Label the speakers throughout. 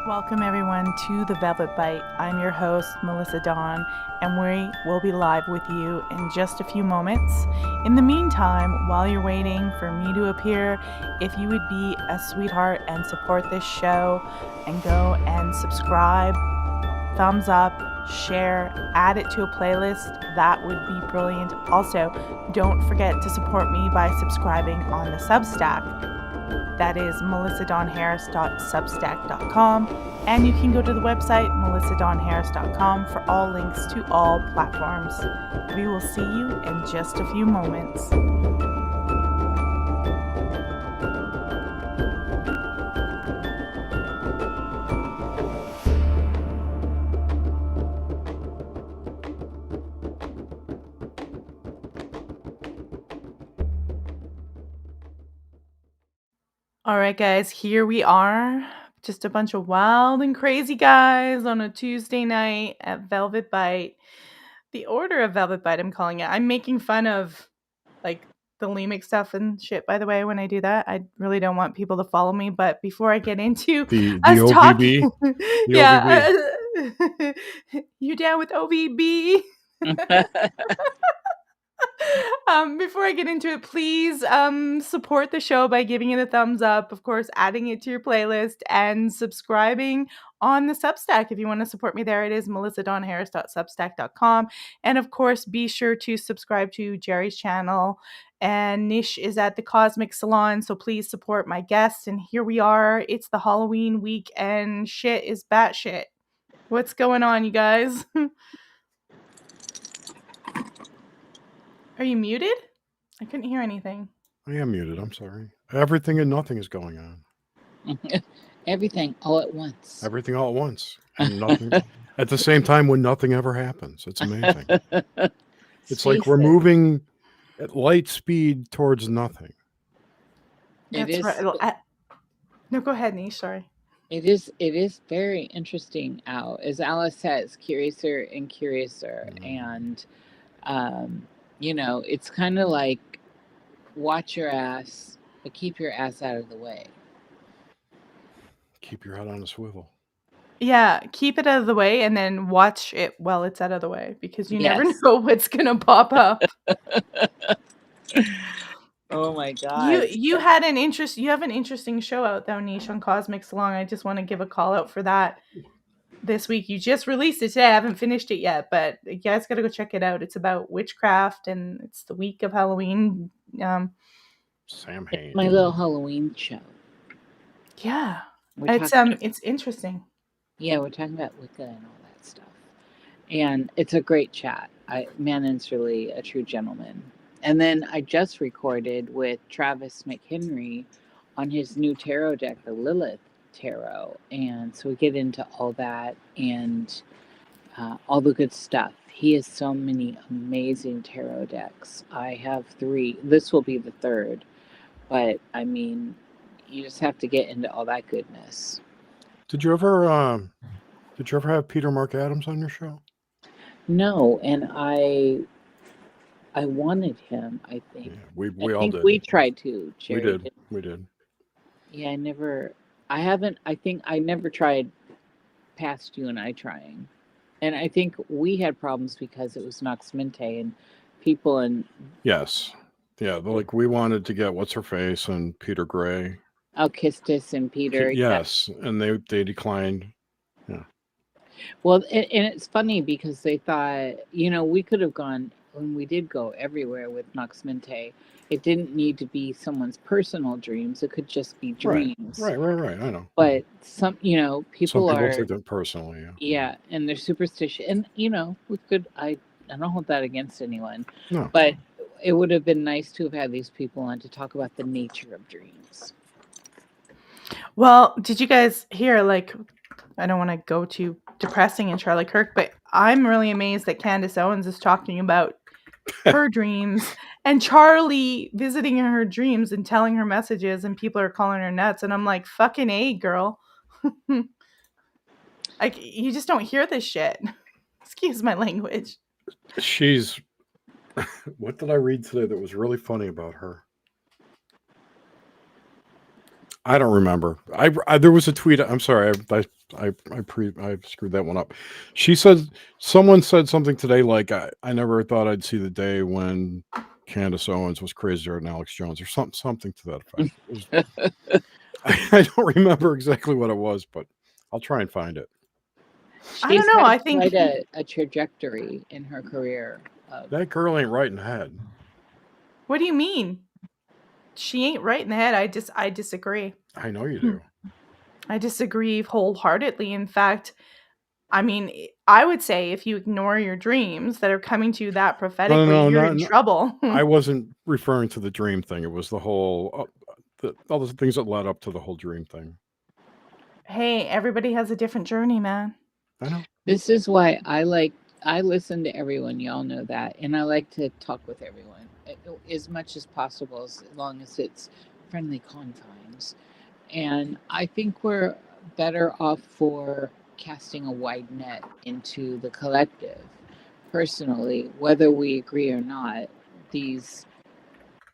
Speaker 1: Welcome everyone to the Velvet Bite. I'm your host, Melissa Dawn, and we will be live with you in just a few moments. In the meantime, while you're waiting for me to appear, if you would be a sweetheart and support this show and go and subscribe, thumbs up, share, add it to a playlist, that would be brilliant. Also, don't forget to support me by subscribing on the Substack. That is melissadawnharris.substack.com, and you can go to the website melissadawnharris.com for all links to all platforms. We will see you in just a few moments. All right, guys, here we are. Just a bunch of wild and crazy guys on a Tuesday night at Velvet Bite. The Order of Velvet Bite, I'm calling it. I'm making fun of, like, the Lemic stuff and shit, by the way, when I do that. I really don't want people to follow me, but before I get into
Speaker 2: the
Speaker 1: us
Speaker 2: OVB,
Speaker 1: talking...
Speaker 2: yeah,
Speaker 1: You down with OVB? Before I get into it, please support the show by giving it a thumbs up, of course, adding it to your playlist, and subscribing on the Substack. If you want to support me there, it is melissadawnharris.substack.com. And of course, be sure to subscribe to Jerry's channel. And Niish is at the Cosmic Salon, so please support my guests. And here we are. It's the Halloween week, and shit is batshit. What's going on, you guys? Are you muted? I couldn't hear anything.
Speaker 2: I am muted. I'm sorry. Everything and nothing is going on.
Speaker 3: Everything all at once.
Speaker 2: Everything all at once. And nothing at the same time when nothing ever happens. It's amazing. It's like we're moving at light speed towards nothing.
Speaker 1: That's right. No, go ahead, Niish. Sorry.
Speaker 3: It is very interesting out. As Alice says, curiouser and curiouser. And, it's kind of like watch your ass, but keep your ass out of the way.
Speaker 2: Keep your head on a swivel.
Speaker 1: Yeah, keep it out of the way and then watch it while it's out of the way, because you never know what's going to pop up.
Speaker 3: Oh my God.
Speaker 1: You have an interesting show out though, Niish, on Cosmic Salon. I just want to give a call out for that this week. You just released it today. I haven't finished it yet, but you guys got to go check it out. It's about witchcraft and it's the week of Halloween.
Speaker 2: Sam Hain.
Speaker 3: My little Halloween show.
Speaker 1: Yeah. It's interesting.
Speaker 3: Yeah, we're talking about Wicca and all that stuff. And it's a great chat. Mannon's really a true gentleman. And then I just recorded with Travis McHenry on his new tarot deck, the Lilith Tarot. And so we get into all that and all the good stuff. He has so many amazing tarot decks. I have 3. This will be the 3rd. But, I mean, you just have to get into all that goodness.
Speaker 2: Did you ever have Peter Mark Adams on your show?
Speaker 3: No, and I wanted him, I think.
Speaker 2: Yeah, we all did.
Speaker 3: We tried to.
Speaker 2: Jerry we did.
Speaker 3: Yeah, I think I never tried past you and I trying. And I think we had problems because it was Nox Mente and people and...
Speaker 2: Yes. Yeah, like we wanted to get What's-Her-Face and Peter Gray.
Speaker 3: Alkistis and Peter.
Speaker 2: Yes, and they declined. Yeah.
Speaker 3: Well, and it's funny because they thought, we could have gone, when we did go everywhere with Nox Mente, it didn't need to be someone's personal dreams. It could just be dreams.
Speaker 2: Right. I know.
Speaker 3: But some, people
Speaker 2: take them personally.
Speaker 3: Yeah, and they're superstitious. And, we could, I don't hold that against anyone.
Speaker 2: No.
Speaker 3: But it would have been nice to have had these people on to talk about the nature of dreams.
Speaker 1: Well, did you guys hear, I don't want to go too depressing in Charlie Kirk, but I'm really amazed that Candace Owens is talking about her dreams and Charlie visiting her dreams and telling her messages, and people are calling her nuts. And I'm like, fucking A, girl. You just don't hear this shit. Excuse my language.
Speaker 2: She's... What did I read today that was really funny about her? I don't remember. There was a tweet. I'm sorry. I I screwed that one up. She said someone said something today like I never thought I'd see the day when Candace Owens was crazier than Alex Jones or something to that effect. It was, I don't remember exactly what it was, but I'll try and find it.
Speaker 1: I don't
Speaker 3: She's
Speaker 1: know.
Speaker 3: had
Speaker 1: I think.
Speaker 3: quite a trajectory in her career.
Speaker 2: That girl ain't right in the head.
Speaker 1: What do you mean? She ain't right in the head. I disagree.
Speaker 2: I know you do.
Speaker 1: I disagree wholeheartedly. In fact, I mean, I would say if you ignore your dreams that are coming to you that prophetically, you're in trouble.
Speaker 2: I wasn't referring to the dream thing. It was the whole, all the things that led up to the whole dream thing.
Speaker 1: Hey, everybody has a different journey, man.
Speaker 2: I know.
Speaker 3: This is why I listen to everyone. Y'all know that, and I like to talk with everyone as much as possible, as long as it's friendly confines. And I think we're better off for casting a wide net into the collective. Personally, whether we agree or not, these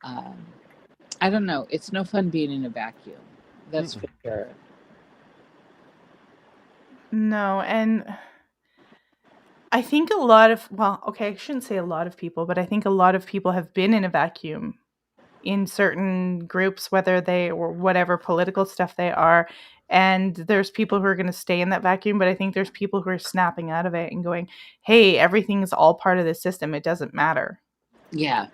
Speaker 3: I don't know. It's no fun being in a vacuum. That's for sure.
Speaker 1: No, and I think a lot of, well, okay, I shouldn't say a lot of people, but I think a lot of people have been in a vacuum in certain groups, whether they or whatever political stuff they are. And there's people who are going to stay in that vacuum, but I think there's people who are snapping out of it and going, hey, everything's all part of the system. It doesn't matter.
Speaker 3: Yeah.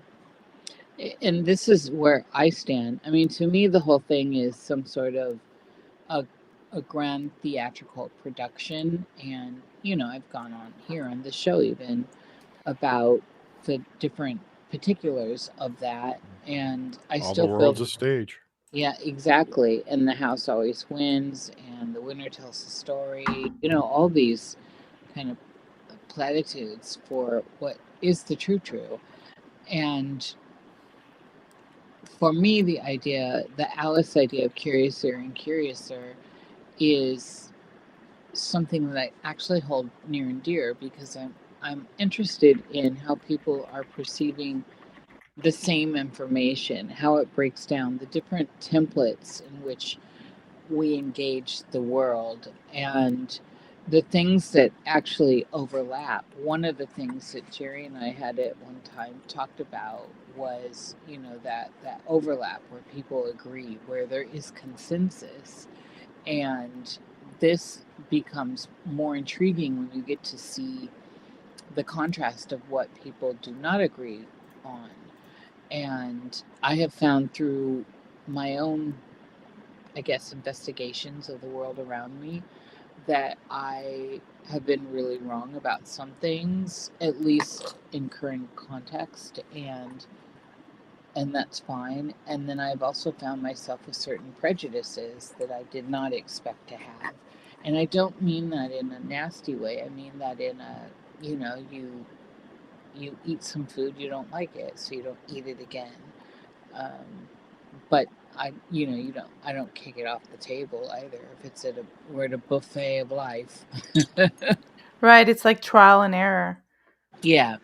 Speaker 3: And this is where I stand. I mean, to me, the whole thing is some sort of a, a grand theatrical production. And, I've gone on here on the show even about the different particulars of that. And I
Speaker 2: All
Speaker 3: still
Speaker 2: the
Speaker 3: feel,
Speaker 2: world's a stage.
Speaker 3: yeah, exactly. And the house always wins, and the winner tells the story. All these kind of platitudes for what is the true. And for me, the Alice idea of curiouser and curiouser, is something that I actually hold near and dear, because I'm interested in how people are perceiving the same information, how it breaks down, the different templates in which we engage the world, and the things that actually overlap. One of the things that Jerry and I had at one time talked about was, that overlap where people agree, where there is consensus. And this becomes more intriguing when you get to see the contrast of what people do not agree on. And I have found through my own, I guess, investigations of the world around me, that I have been really wrong about some things, at least in current context, and that's fine. And then I've also found myself with certain prejudices that I did not expect to have. And I don't mean that in a nasty way. I mean that in a, you eat some food, you don't like it, so you don't eat it again. But I don't kick it off the table either. If it's we're at a buffet of life.
Speaker 1: Right. It's like trial and error.
Speaker 3: Yeah.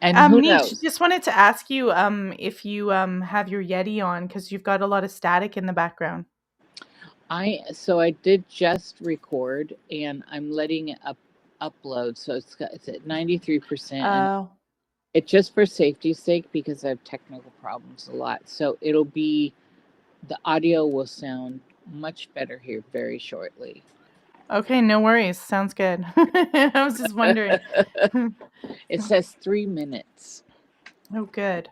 Speaker 3: And who
Speaker 1: Niish,
Speaker 3: knows?
Speaker 1: just wanted to ask you if you have your Yeti on, because you've got a lot of static in the background.
Speaker 3: So I did just record, and I'm letting it upload. So it's at 93%. And it's just for safety's sake, because I have technical problems a lot. So the audio will sound much better here very shortly.
Speaker 1: Okay, no worries. Sounds good. I was just wondering.
Speaker 3: It says 3 minutes.
Speaker 1: Oh, good.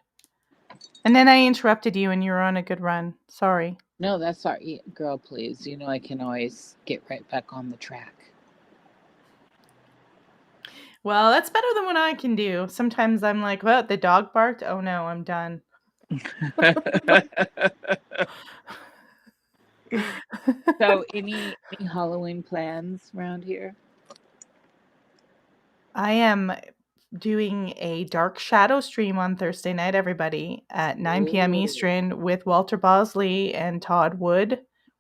Speaker 1: And then I interrupted you and you were on a good run. Sorry.
Speaker 3: No, that's all right. Girl, please. I can always get right back on the track.
Speaker 1: Well, that's better than what I can do. Sometimes I'm like, well, the dog barked. Oh no, I'm done.
Speaker 3: So any Halloween plans around here?
Speaker 1: I am doing a Dark Shadow stream on Thursday night, everybody, at 9 p.m.
Speaker 3: Ooh.
Speaker 1: Eastern with Walter Bosley and Todd Wood,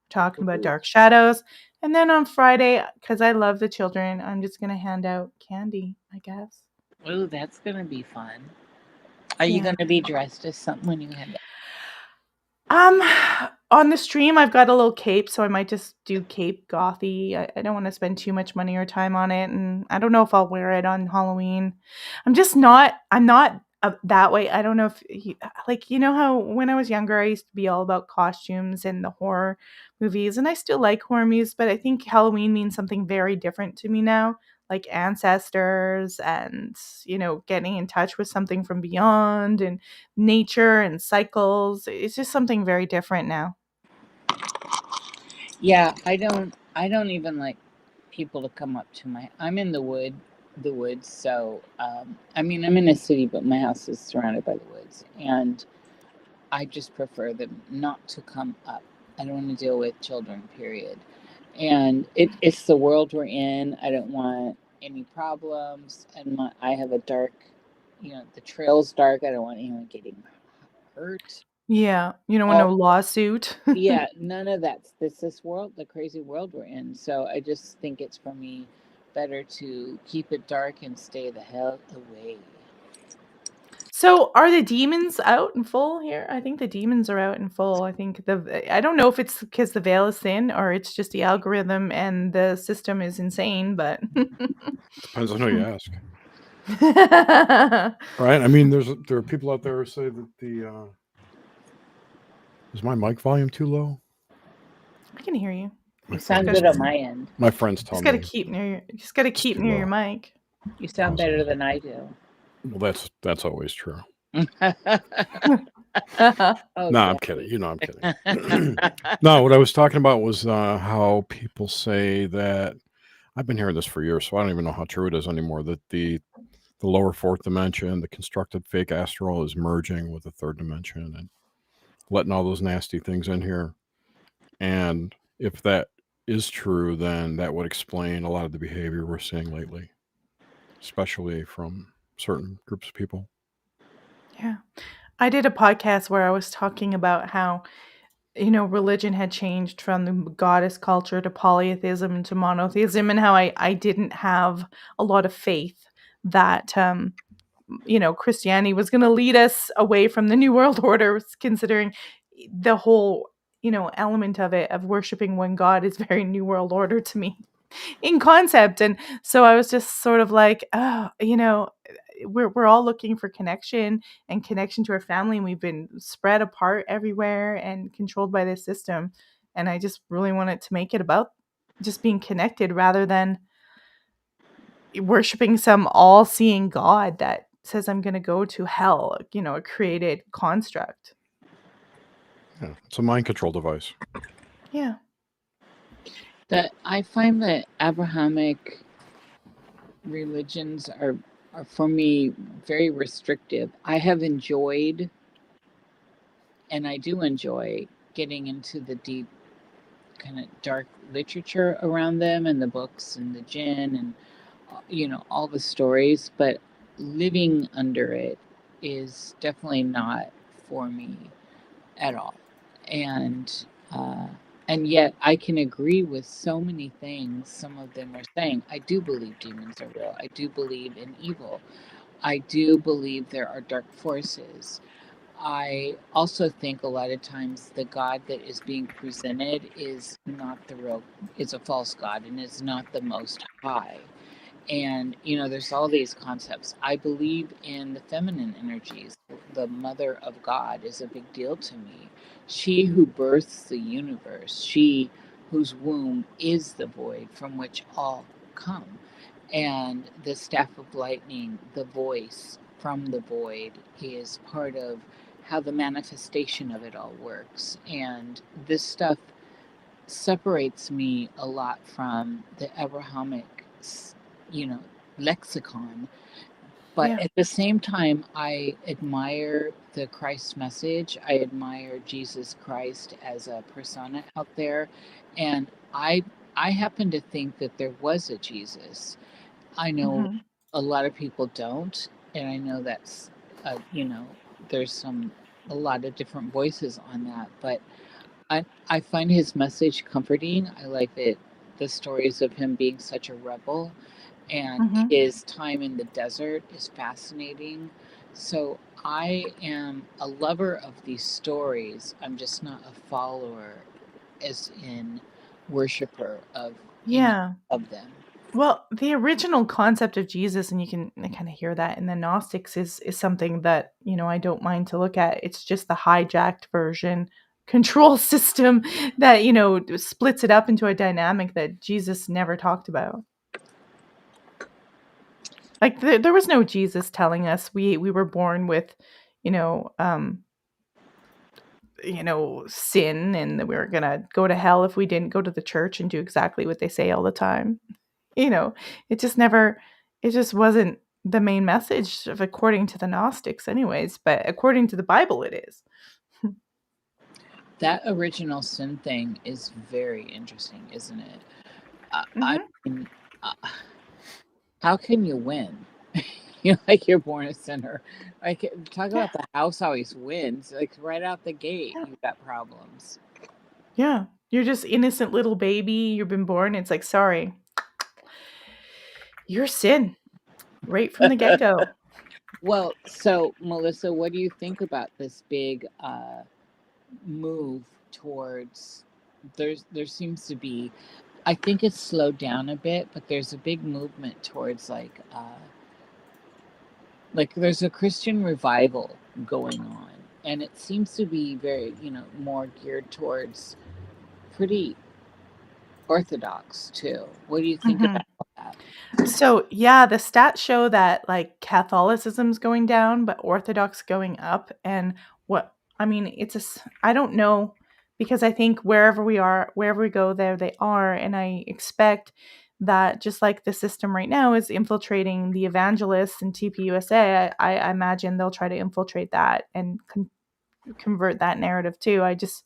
Speaker 1: talking about Dark Shadows. And then on Friday, because I love the children, I'm just going to hand out candy, I guess.
Speaker 3: Oh, that's going to be fun. Are you going to be dressed as something when you hand it?
Speaker 1: Um, on the stream, I've got a little cape, so I might just do cape gothy. I don't want to spend too much money or time on it, and I don't know if I'll wear it on Halloween. I'm not that way. I don't know if like you know how when I was younger, I used to be all about costumes and the horror movies, and I still like horror movies, but I think Halloween means something very different to me now, like ancestors and getting in touch with something from beyond and nature and cycles. It's just something very different now.
Speaker 3: Yeah, I don't even like people to come up to my. I'm in the woods. So I mean, I'm in a city, but my house is surrounded by the woods, and I just prefer them not to come up. I don't want to deal with children, period. And it's the world we're in. I don't want any problems. And I have a dark, the trail's dark. I don't want anyone getting hurt.
Speaker 1: Yeah, you don't want no
Speaker 3: All
Speaker 1: lawsuit.
Speaker 3: Yeah, none of that. This world, the crazy world we're in. So I just think it's for me better to keep it dark and stay the hell away.
Speaker 1: So are the demons out in full here? I think the demons are out in full. I don't know if it's because the veil is thin or it's just the algorithm and the system is insane, but
Speaker 2: Depends on who you ask. Right? I mean, there are people out there who say that the is my mic volume too low?
Speaker 1: I can hear you.
Speaker 3: You sound good on my end.
Speaker 2: My friends tell
Speaker 1: Just gotta
Speaker 2: me
Speaker 1: keep near your. Just gotta
Speaker 2: it's
Speaker 1: keep
Speaker 2: too
Speaker 1: near your
Speaker 2: low.
Speaker 1: mic.
Speaker 3: You sound better than I do.
Speaker 2: Well, that's always true.
Speaker 3: Oh,
Speaker 2: No, I'm kidding. You know, I'm kidding. No, what I was talking about was how people say that I've been hearing this for years, so I don't even know how true it is anymore. That the lower fourth dimension, the constructed fake astral, is merging with the third dimension and letting all those nasty things in here. And if that is true, then that would explain a lot of the behavior we're seeing lately, especially from certain groups of people.
Speaker 1: Yeah. I did a podcast where I was talking about how religion had changed from the goddess culture to polytheism to monotheism, and how I didn't have a lot of faith that Christianity was going to lead us away from the New World Order, considering the whole element of it of worshiping one God is very New World Order to me in concept. And so I was just sort of like, oh, we're all looking for connection and connection to our family, and we've been spread apart everywhere and controlled by this system. And I just really wanted to make it about just being connected rather than worshiping some all-seeing God that says I'm going to go to hell, a created construct.
Speaker 2: Yeah, it's a mind control device.
Speaker 1: Yeah.
Speaker 3: That I find that Abrahamic religions are for me very restrictive. I have enjoyed, and I do enjoy, getting into the deep kind of dark literature around them and the books and the jinn and all the stories, but living under it is definitely not for me at all. And uh, and yet I can agree with so many things some of them are saying. I do believe demons are real. I do believe in evil. I do believe there are dark forces. I also think a lot of times the God that is being presented is not the real, is a false God and is not the most high. And, there's all these concepts. I believe in the feminine energies. The mother of God is a big deal to me. She who births the universe, she whose womb is the void from which all come. And the staff of lightning, the voice from the void, is part of how the manifestation of it all works. And this stuff separates me a lot from the Abrahamic, you know, lexicon. But
Speaker 1: Yeah.
Speaker 3: at the same time, I admire the Christ message. I admire Jesus Christ as a persona out there, and I happen to think that there was a Jesus. I know
Speaker 1: Mhm.
Speaker 3: a lot of people don't, and I know that's there's a lot of different voices on that, but I find his message comforting. I like that the stories of him being such a rebel and
Speaker 1: Mhm.
Speaker 3: his time in the desert is fascinating. So I am a lover of these stories. I'm just not a follower, as in worshiper of any
Speaker 1: Yeah.
Speaker 3: of them.
Speaker 1: Well, the original concept of Jesus, and you can kind of hear that in the Gnostics, is something that, I don't mind to look at. It's just the hijacked version control system that, splits it up into a dynamic that Jesus never talked about. Like there was no Jesus telling us we were born with, you know, um, sin, and that we were gonna go to hell if we didn't go to the church and do exactly what they say all the time. You know, it just never, it just wasn't the main message of according to the Gnostics, anyways. But according to the Bible, it is.
Speaker 3: That original sin thing is very interesting, isn't it? I
Speaker 1: Mm-hmm.
Speaker 3: mean, uh, how can you win? You're born a sinner. Like, talk
Speaker 1: Yeah,
Speaker 3: about the house always wins. Like, right out the gate,
Speaker 1: yeah,
Speaker 3: you've got problems.
Speaker 1: yeah. You're just innocent little baby. You've been born. It's like, sorry, you're sin right from the get go.
Speaker 3: Well, so Melissa, what do you think about this big move towards? There seems to be. I think it's slowed down a bit, but there's a big movement towards like there's a Christian revival going on, and it seems to be very more geared towards pretty orthodox too. What do you think
Speaker 1: Mm-hmm.
Speaker 3: about that?
Speaker 1: So yeah, the stats show that like Catholicism's going down, but Orthodox going up. And what I mean, I don't know, because I think wherever we go, there they are, and I expect that just like the system right now is infiltrating the evangelists and TPUSA, I imagine they'll try to infiltrate that and convert that narrative too. I just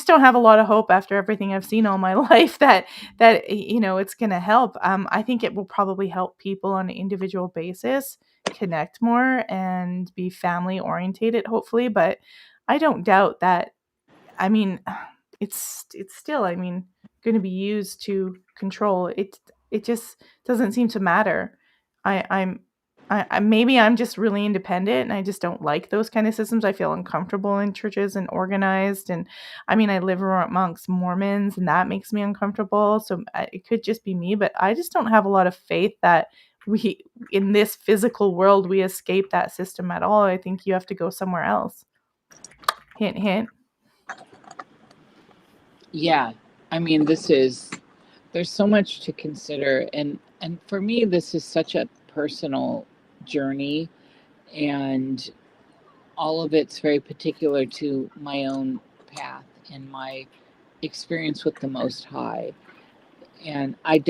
Speaker 1: don't have a lot of hope after everything I've seen all my life that it's going to help. I think it will probably help people on an individual basis connect more and be family orientated, hopefully. But I don't doubt that. I mean, it's still, I mean, going to be used to control it. It just doesn't seem to matter. I'm maybe I'm just really independent and I just don't like those kind of systems. I feel uncomfortable in churches and organized, and I mean, I live amongst Mormons and that makes me uncomfortable. So it could just be me, but I just don't have a lot of faith that we in this physical world we escape that system at all. I think you have to go somewhere else. Hint hint.
Speaker 3: Yeah, I mean, there's so much to consider, and for me, this is such a personal journey, and all of it's very particular to my own path and my experience with the Most High. And I've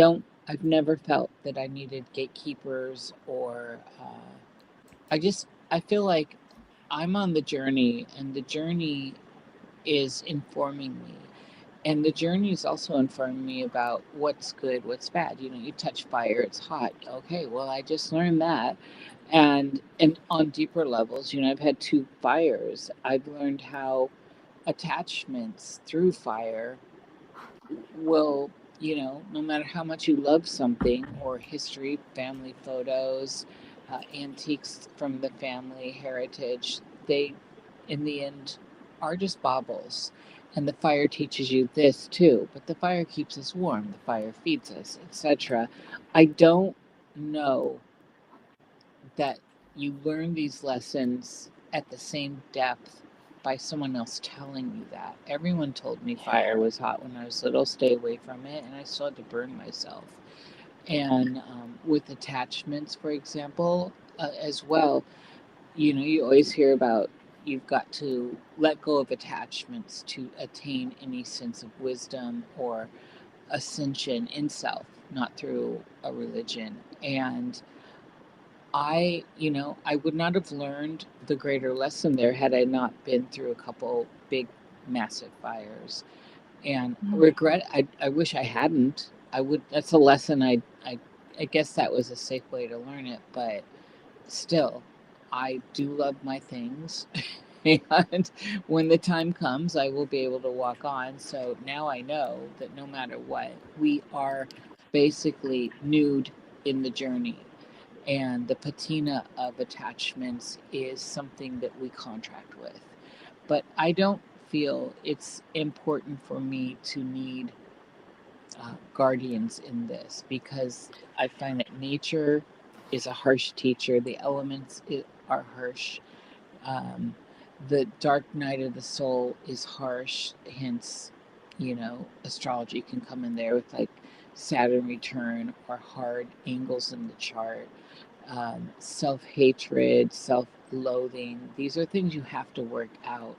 Speaker 3: never felt that I needed gatekeepers or I feel like I'm on the journey, and the journey is informing me. And the journey is also informing me about what's good, what's bad. You touch fire, it's hot. Okay, well, I just learned that. And on deeper levels, I've had two fires. I've learned how attachments through fire will, no matter how much you love something or history, family photos, antiques from the family heritage, they, in the end, are just baubles. And the fire teaches you this too, but the fire keeps us warm, the fire feeds us, etc. I don't know that you learn these lessons at the same depth by someone else telling you that. Everyone told me fire was hot when I was little, stay away from it, and I still had to burn myself. And with attachments, for example, as well, you always hear about you've got to let go of attachments to attain any sense of wisdom or ascension in self, not through a religion. And I would not have learned the greater lesson there had I not been through a couple big, massive fires. And
Speaker 1: Mm.
Speaker 3: regret, I wish I hadn't. That's a lesson I guess that was a safe way to learn it, but still, I do love my things. And when the time comes, I will be able to walk on. So now I know that no matter what, we are basically nude in the journey, and the patina of attachments is something that we contract with. But I don't feel it's important for me to need guardians in this, because I find that nature is a harsh teacher, the elements are harsh. um, the dark night of the soul is harsh, hence, astrology can come in there with like Saturn return or hard angles in the chart. Self hatred, self loathing, these are things you have to work out.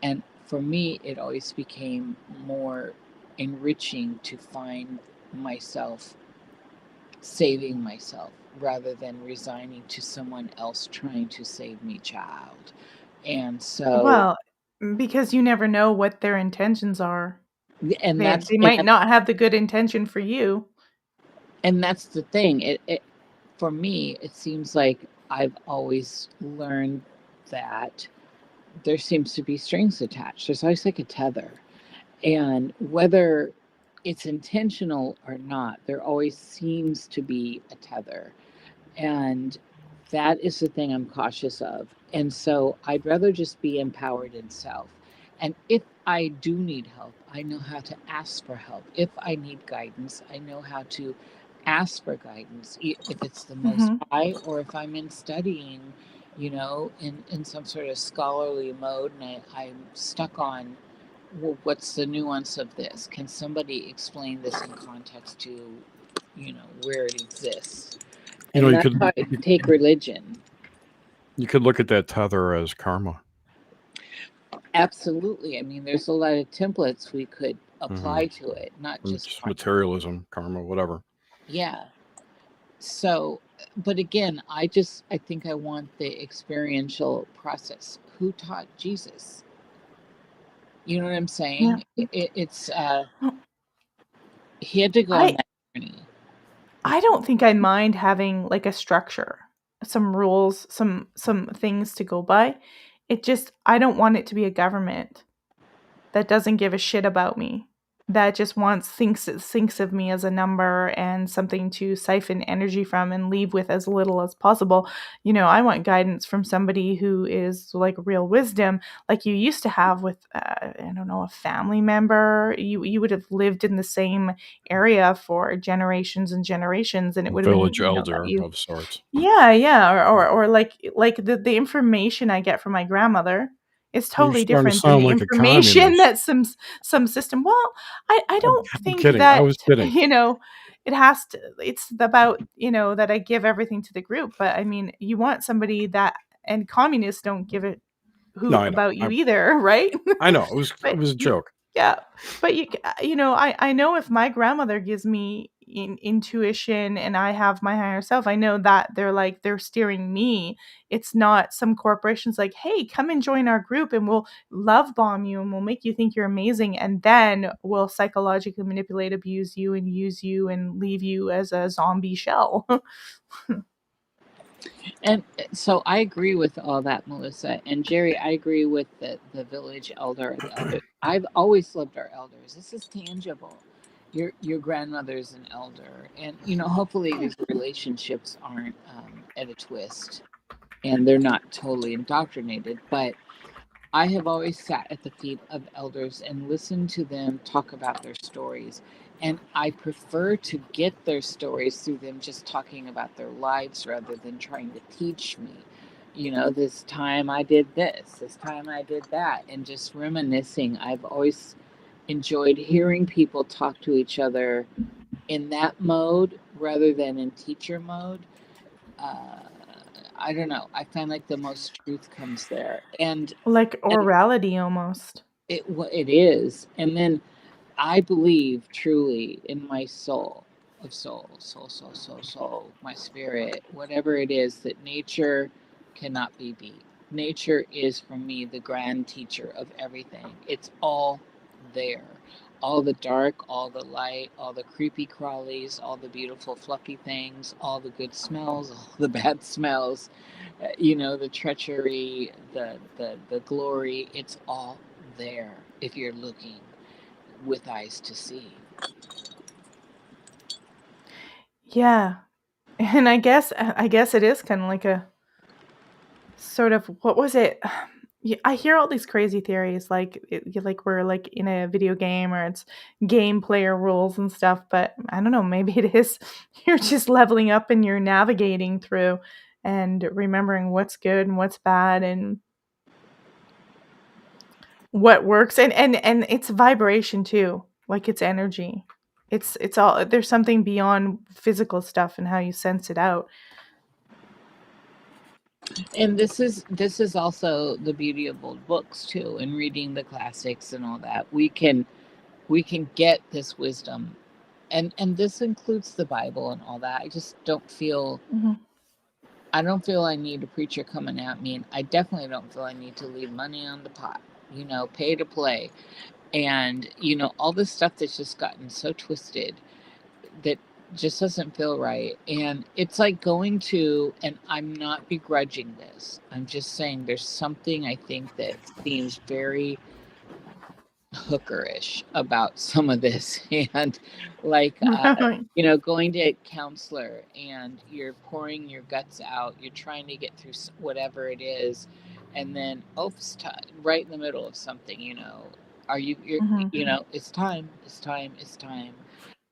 Speaker 3: And for me, it always became more enriching to find myself saving myself rather than resigning to someone else trying to save me, child. And so,
Speaker 1: Well, because you never know what their intentions are.
Speaker 3: and
Speaker 1: They
Speaker 3: that's
Speaker 1: they
Speaker 3: and
Speaker 1: might not have the good intention for you.
Speaker 3: and that's the thing. It for me, it seems like I've always learned that there seems to be strings attached. There's always like a tether. And whether it's intentional or not, there always seems to be a tether. And that is the thing I'm cautious of. And so I'd rather just be empowered in self. And if I do need help, I know how to ask for help. If I need guidance, I know how to ask for guidance, if it's the Most
Speaker 1: Mhm.
Speaker 3: High or if I'm in studying, in some sort of scholarly mode, and I'm stuck on, well, what's the nuance of this? Can somebody explain this in context to, where it exists?
Speaker 2: You know,
Speaker 3: And that's why I take religion.
Speaker 2: you could look at that tether as karma.
Speaker 3: Absolutely. I mean, there's a lot of templates we could
Speaker 2: Mm-hmm.
Speaker 3: apply to it, not just
Speaker 2: Just materialism, karma, whatever.
Speaker 3: Yeah. So, but again, I think I want the experiential process. Who taught Jesus? You know what I'm
Speaker 1: Yeah.
Speaker 3: saying? It's
Speaker 1: Well,
Speaker 3: he had to go on
Speaker 1: I
Speaker 3: that journey.
Speaker 1: I don't think I mind having like a structure, some rules, some things to go by. It just I don't want it to be a government that doesn't give a shit about me. That just thinks of me as a number and something to siphon energy from and leave with as little as possible. I want guidance from somebody who is like real wisdom, like you used to have with I don't know, a family member. You would have lived in the same area for generations and generations, and it would have been
Speaker 2: Village
Speaker 1: that
Speaker 2: elder
Speaker 1: you.
Speaker 2: of sorts.
Speaker 1: Yeah, or like the information I get from my grandmother is
Speaker 2: You're
Speaker 1: totally
Speaker 2: starting to
Speaker 1: different than
Speaker 2: sound
Speaker 1: the
Speaker 2: like a
Speaker 1: information
Speaker 2: communist.
Speaker 1: that some system. Well, I don't
Speaker 2: I'm
Speaker 1: think
Speaker 2: kidding. I
Speaker 1: that,
Speaker 2: was kidding.
Speaker 1: it has to, it's about, that I give everything to the group, but I mean, you want somebody that, and communists don't give it
Speaker 2: No,
Speaker 1: who
Speaker 2: I know.
Speaker 1: about you either, right?
Speaker 2: I know. It
Speaker 1: But
Speaker 2: was a joke.
Speaker 1: yeah, but I know if my grandmother gives me intuition and I have my higher self, I know that they're steering me. It's not some corporations like, hey, come and join our group and we'll love bomb you and we'll make you think you're amazing, and then we'll psychologically manipulate, abuse you, and use you and leave you as a zombie shell.
Speaker 3: And so I agree with all that, Melissa. And Jerry, I agree with the village elder or the elder. I've always loved our elders. This is tangible. Your grandmother's an elder. And, hopefully these relationships aren't at a twist and they're not totally indoctrinated. But I have always sat at the feet of elders and listened to them talk about their stories. And I prefer to get their stories through them just talking about their lives rather than trying to teach me. This time I did this time I did that, and just reminiscing. I've always enjoyed hearing people talk to each other in that mode rather than in teacher mode. Uh, I don't know. I find like the most truth comes there.
Speaker 1: Like
Speaker 3: And
Speaker 1: orality almost.
Speaker 3: it is. And then I believe truly in my soul, my spirit, whatever it is, that nature cannot be beat. Nature is for me the grand teacher of everything. It's all there. All the dark, all the light, all the creepy crawlies, all the beautiful fluffy things, all the good smells, all the bad smells, the treachery, the glory, it's all there if you're looking with eyes to see.
Speaker 1: Yeah. And I guess it is kind of like a sort of, what was it? I hear all these crazy theories, like like we're like in a video game, or it's game player rules and stuff. But I don't know. Maybe it is. You're just leveling up and you're navigating through and remembering what's good and what's bad and what works. And it's vibration too. Like it's energy. It's all, there's something beyond physical stuff and how you sense it out.
Speaker 3: And this is also the beauty of old books too, and reading the classics and all that. We can get this wisdom, and this includes the Bible and all that. I just
Speaker 1: Mhm.
Speaker 3: don't feel I need a preacher coming at me, and I definitely don't feel I need to leave money on the pot. Pay to play, and all this stuff that's just gotten so twisted that just doesn't feel right. And it's like going to, and I'm not begrudging this, I'm just saying there's something I think that seems very hookerish about some of this. And like going to a counselor and you're pouring your guts out, you're trying to get through whatever it is, and then right in the middle of something, are you're
Speaker 1: Mhm.
Speaker 3: it's time, it's time.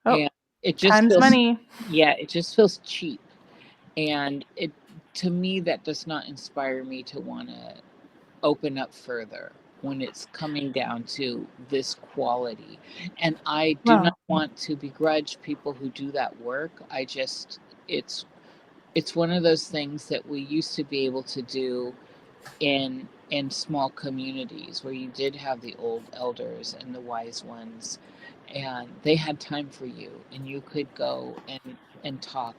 Speaker 1: Oh,
Speaker 3: And it just
Speaker 1: time's
Speaker 3: feels,
Speaker 1: money.
Speaker 3: yeah, it just feels cheap. And it, to me, that does not inspire me to want to open up further when it's coming down to this quality. And I do not
Speaker 1: Well,
Speaker 3: want to begrudge people who do that work. It's it's one of those things that we used to be able to do in small communities where you did have the old elders and the wise ones, and they had time for you, and you could go and talk,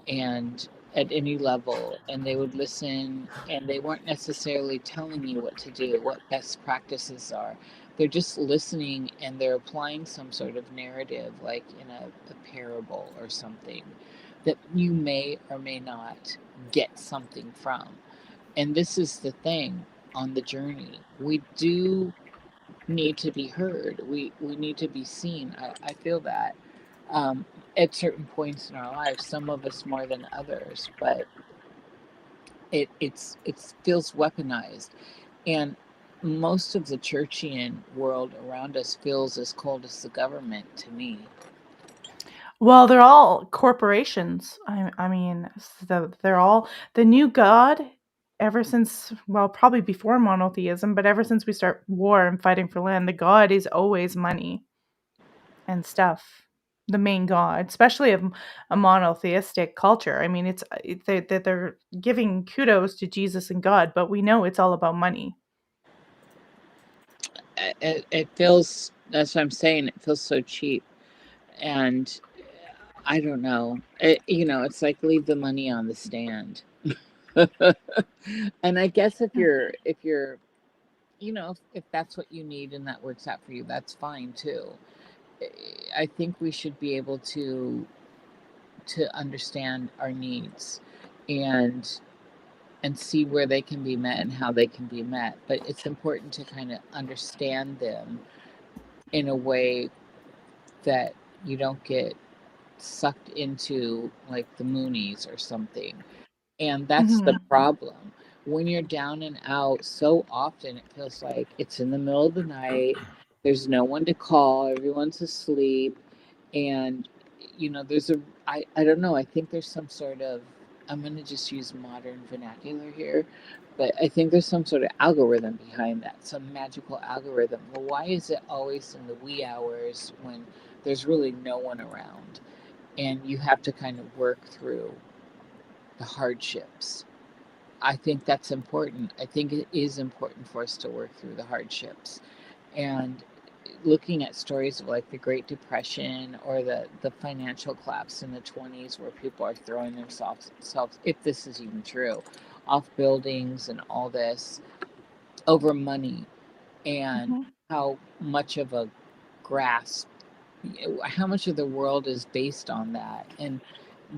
Speaker 3: and at any level, and they would listen, and they weren't necessarily telling you what to do, what best practices are. They're just listening, and they're applying some sort of narrative, like in a parable or something, that you may or may not get something from. And this is the thing on the journey. We do need to be heard. We need to be seen. I feel that um, at certain points in our lives, some of us more than others, but it feels weaponized. And most of the churchian world around us feels as cold as the government to me.
Speaker 1: well, they're all corporations. I mean, they're all the new god ever since, well, probably before monotheism, but ever since we start war and fighting for land, the god is always money and stuff. The main god, especially of a monotheistic culture. I mean, they're giving kudos to Jesus and God, but we know it's all about money.
Speaker 3: It feels, that's what I'm saying, it feels so cheap. And I don't know. It's like leave the money on the stand. And I guess if you're if that's what you need and that works out for you, that's fine too. I think we should be able to understand our needs and and see where they can be met and how they can be met. But it's important to kind of understand them in a way that you don't get sucked into like the Moonies or something. And that's the
Speaker 1: Mhm.
Speaker 3: problem. When you're down and out, so often it feels like it's in the middle of the night. There's no one to call. Everyone's asleep. And, there's I don't know. I think there's some sort of, I'm going to just use modern vernacular here, but I think there's some sort of algorithm behind that, some magical algorithm. Well, why is it always in the wee hours when there's really no one around? And you have to kind of work through the hardships. I think that's important. I think it is important for us to work through the hardships. And looking at stories of like the Great Depression or the financial collapse in the 20s, where people are throwing themselves, if this is even true, off buildings and all this over money, and
Speaker 1: Mhm.
Speaker 3: how much of a grasp, how much of the world is based on that. And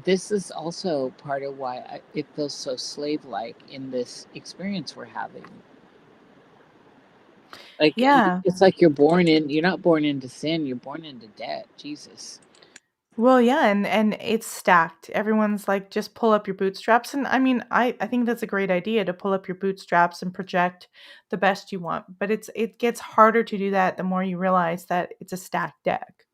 Speaker 3: this is also part of why it feels so slave like in this experience we're having. Like,
Speaker 1: Yeah.
Speaker 3: it's like you're not born into sin, you're born into debt. Jesus.
Speaker 1: Well, yeah, and it's stacked. Everyone's like, just pull up your bootstraps. And I mean, I think that's a great idea to pull up your bootstraps and project the best you want. But it gets harder to do that the more you realize that it's a stacked deck.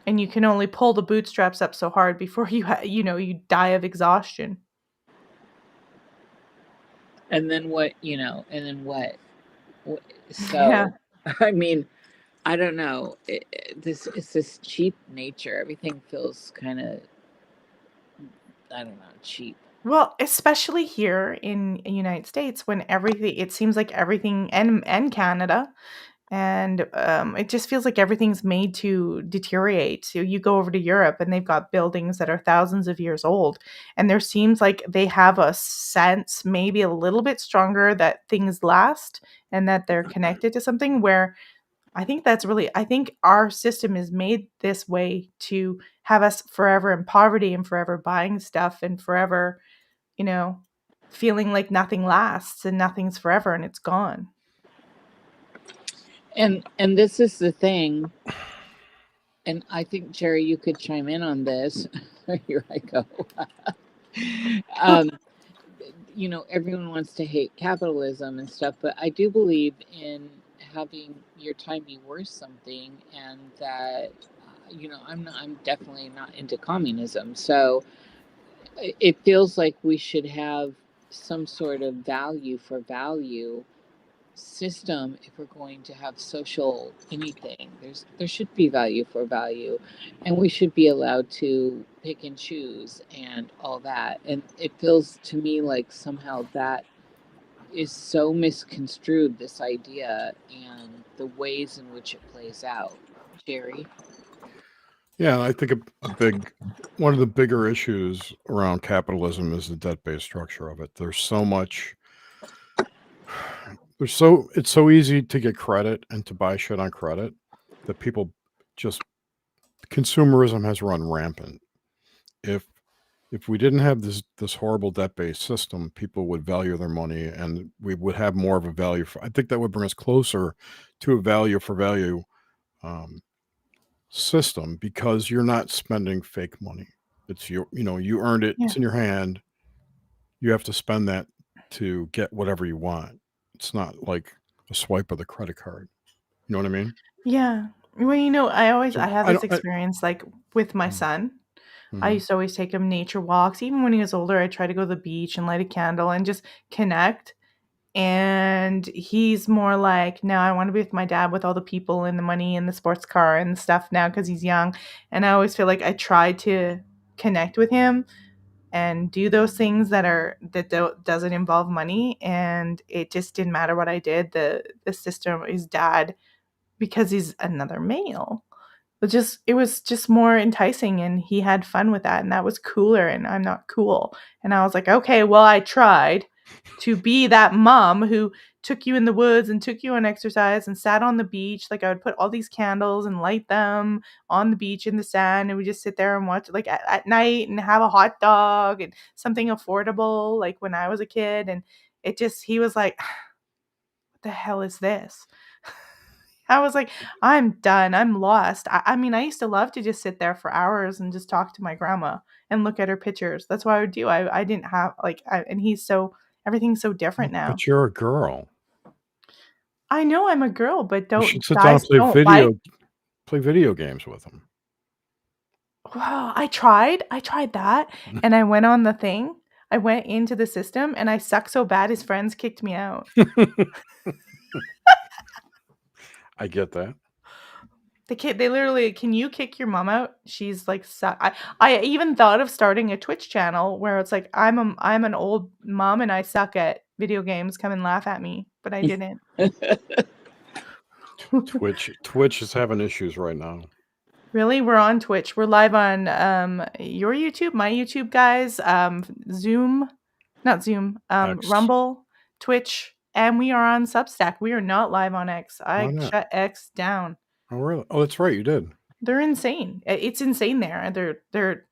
Speaker 1: And you can only pull the bootstraps up so hard before you die of exhaustion.
Speaker 3: And then what, and then what?
Speaker 1: Yeah.
Speaker 3: So, I mean, I don't know. It's this cheap nature. Everything feels kind of, I don't know, cheap.
Speaker 1: Well, especially here in the United States when everything it seems like everything and Canada. And it just feels like everything's made to deteriorate. So you go over to Europe and they've got buildings that are thousands of years old. And there seems like they have a sense, maybe a little bit stronger, that things last and that they're connected to something. Where I think our system is made this way to have us forever in poverty and forever buying stuff and forever, you know, feeling like nothing lasts and nothing's forever and it's gone.
Speaker 3: And this is the thing, and I think Jerry, you could chime in on this. Here I go. um, everyone wants to hate capitalism and stuff, but I do believe in having your time be worth something, and that I'm definitely not into communism. So it feels like we should have some sort of value for value system if we're going to have social anything. There should be value for value, and we should be allowed to pick and choose and all that. And it feels to me like somehow that is so misconstrued, this idea, and the ways in which it plays out. Jerry?
Speaker 2: Yeah, I think one of the bigger issues around capitalism is the debt-based structure of it. It's so easy to get credit and to buy shit on credit that people just consumerism has run rampant. If we didn't have this horrible debt-based system, people would value their money and we would have more of a value I think that would bring us closer to a value for value system, because you're not spending fake money. It's you earned it,
Speaker 1: Yeah.
Speaker 2: it's in your hand. You have to spend that to get whatever you want. It's not like a swipe of the credit card. You know what I mean?
Speaker 1: Yeah. Well, I
Speaker 2: So
Speaker 1: have
Speaker 2: I
Speaker 1: this
Speaker 2: don't.
Speaker 1: experience like with my son. I
Speaker 2: Mhm.
Speaker 1: used to always take him nature walks. Even when he was older, I try to go to the beach and light a candle and just connect. And he's more like, no, I want to be with my dad with all the people and the money and the sports car and stuff now because he's young. And I always feel like I try to connect with him and do those things doesn't involve money. And it just didn't matter what I did. The system, his dad, because he's another male, it was just more enticing and he had fun with that and that was cooler and I'm not cool. And I was like, okay, well, I tried to be that mom who took you in the woods and took you on exercise and sat on the beach. Like I would put all these candles and light them on the beach in the sand and we just sit there and watch like at night and have a hot dog and something affordable like when I was a kid. And he was like, what the hell is this? I was like, I'm done. I'm lost. I mean, I used to love to just sit there for hours and just talk to my grandma and look at her pictures. That's what I would do. I didn't have and everything's so different now.
Speaker 2: But you're a girl.
Speaker 1: I know I'm a girl, but
Speaker 2: You should
Speaker 1: don't
Speaker 2: sit down and
Speaker 1: guys don't like.
Speaker 2: play video games with them.
Speaker 1: Well, I tried that, and I went on the thing. I went into the system, and I sucked so bad his friends kicked me out.
Speaker 2: I get that.
Speaker 1: They literally, can you kick your mom out? She's like, I even thought of starting a Twitch channel where it's like, I'm an old mom and I suck at video games. Come and laugh at me, but I didn't.
Speaker 2: Twitch is having issues right now.
Speaker 1: Really, we're on Twitch. We're live on your YouTube, my YouTube, guys. Zoom, not Zoom.
Speaker 2: X.
Speaker 1: Rumble, Twitch, and we are on Substack. We are not live on X.
Speaker 2: Why
Speaker 1: I
Speaker 2: not?
Speaker 1: shut X down.
Speaker 2: Oh really? Oh, that's right, you did.
Speaker 1: They're insane. It's insane there.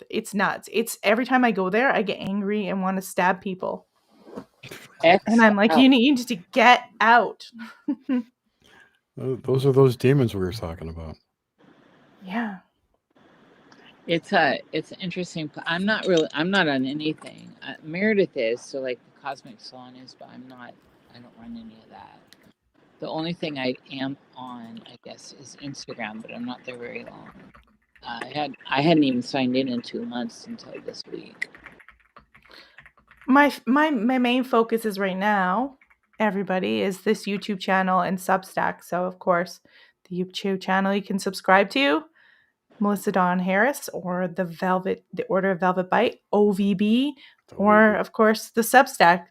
Speaker 1: It's nuts. It's every time I go there, I get angry and want to stab people. And I'm like, you need to get out.
Speaker 2: Those are those demons we were talking about.
Speaker 1: Yeah.
Speaker 3: It's interesting. I'm not on anything. Meredith is, so like the Cosmic Salon is, but I'm not. I don't run any of that. The only thing I am on, I guess, is Instagram, but I'm not there very long. I hadn't even signed in 2 months until this week.
Speaker 1: My main focus is right now, everybody, is this YouTube channel and Substack. So of course, the YouTube channel you can subscribe to, Melissa Dawn Harris, or the Order of Velvet Bite, OVB, or of course the Substack,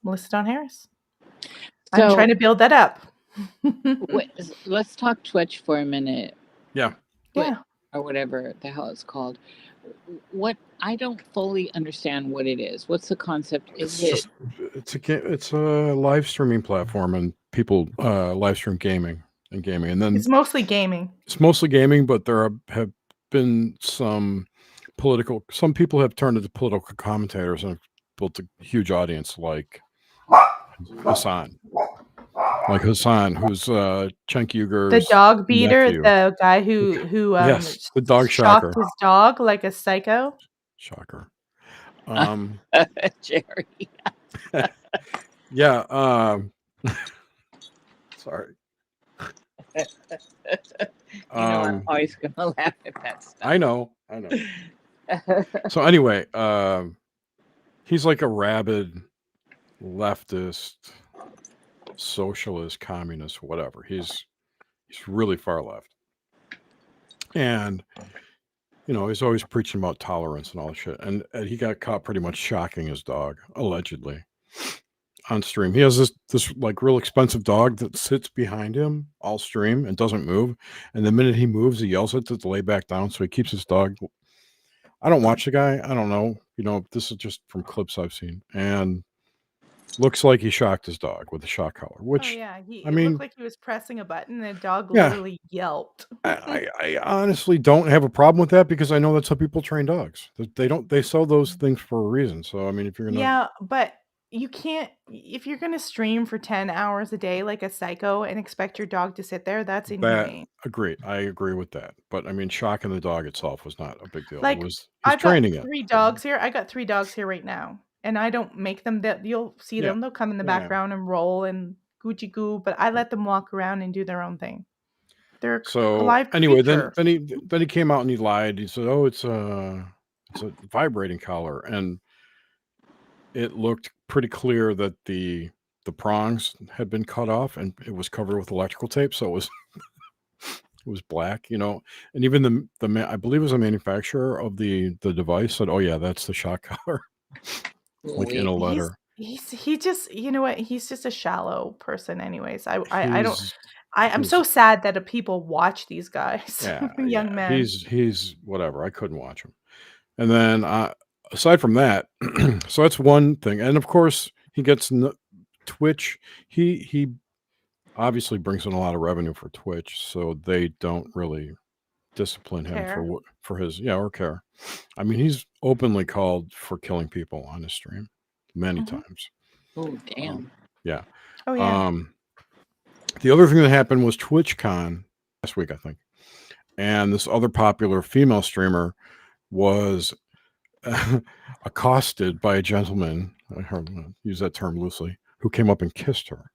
Speaker 1: Melissa Dawn Harris. I'm
Speaker 3: So
Speaker 1: trying to build that up.
Speaker 3: wait, let's talk Twitch for a minute.
Speaker 2: Yeah.
Speaker 1: Yeah.
Speaker 3: Or whatever the hell it's called. What I don't fully understand what it is. What's the concept?
Speaker 2: It's a live streaming platform, and people live stream gaming, and then
Speaker 1: It's mostly gaming.
Speaker 2: It's mostly gaming, but there have been some people have turned into political commentators and have built a huge audience, like Hassan. Who's Cenk Uyghur's
Speaker 1: The dog beater,
Speaker 2: nephew.
Speaker 1: the guy who
Speaker 2: Yes, the dog
Speaker 1: shocked
Speaker 2: shocker.
Speaker 1: his dog like a psycho.
Speaker 2: Shocker.
Speaker 3: Jerry.
Speaker 2: Yeah. Sorry.
Speaker 3: I'm always gonna laugh at that stuff.
Speaker 2: I know. So anyway, he's like a rabid leftist, socialist, communist, whatever. He's really far left, and he's always preaching about tolerance and all that shit. And he got caught pretty much shocking his dog, allegedly, on stream. He has this like real expensive dog that sits behind him all stream and doesn't move. And the minute he moves, he yells at it to lay back down. So he keeps his dog. I don't watch the guy. I don't know. This is just from clips I've seen, and looks like he shocked his dog with a shock collar. Which,
Speaker 1: it looked like he was pressing a button and the dog literally yelped.
Speaker 2: I honestly don't have a problem with that, because I know that's how people train dogs. They sell those things for a reason. So I mean, if you're gonna
Speaker 1: but you can't, if you're gonna stream for 10 hours a day like a psycho and expect your dog to sit there, that's inhumane.
Speaker 2: I agree with that. But I mean, shocking the dog itself was not a big deal.
Speaker 1: Like,
Speaker 2: He's
Speaker 1: I've
Speaker 2: training
Speaker 1: got 3 dogs here. I got 3 dogs here right now. And I don't make them that you'll see them. They'll come in the background and roll and Gucci goo, but I let them walk around and do their own thing. They're a live
Speaker 2: anyway,
Speaker 1: creature.
Speaker 2: then he came out and he lied. He said, "Oh, it's a vibrating collar," and it looked pretty clear that the prongs had been cut off and it was covered with electrical tape, so it was it was black, and even the I believe it was a manufacturer of the device said, "Oh yeah, that's the shock collar," like in a letter.
Speaker 1: He just, you know what? He's just a shallow person, anyways. I'm so sad that people watch these guys, young men.
Speaker 2: He's whatever. I couldn't watch him. And then aside from that, so that's one thing. And of course, he gets Twitch. He obviously brings in a lot of revenue for Twitch, so they don't really discipline him for his or care. I mean, he's openly called for killing people on his stream many times.
Speaker 3: Oh damn!
Speaker 2: Yeah.
Speaker 1: Oh yeah.
Speaker 2: The other thing that happened was TwitchCon last week, I think, and this other popular female streamer was accosted by a gentleman. I heard use that term loosely, who came up and kissed her,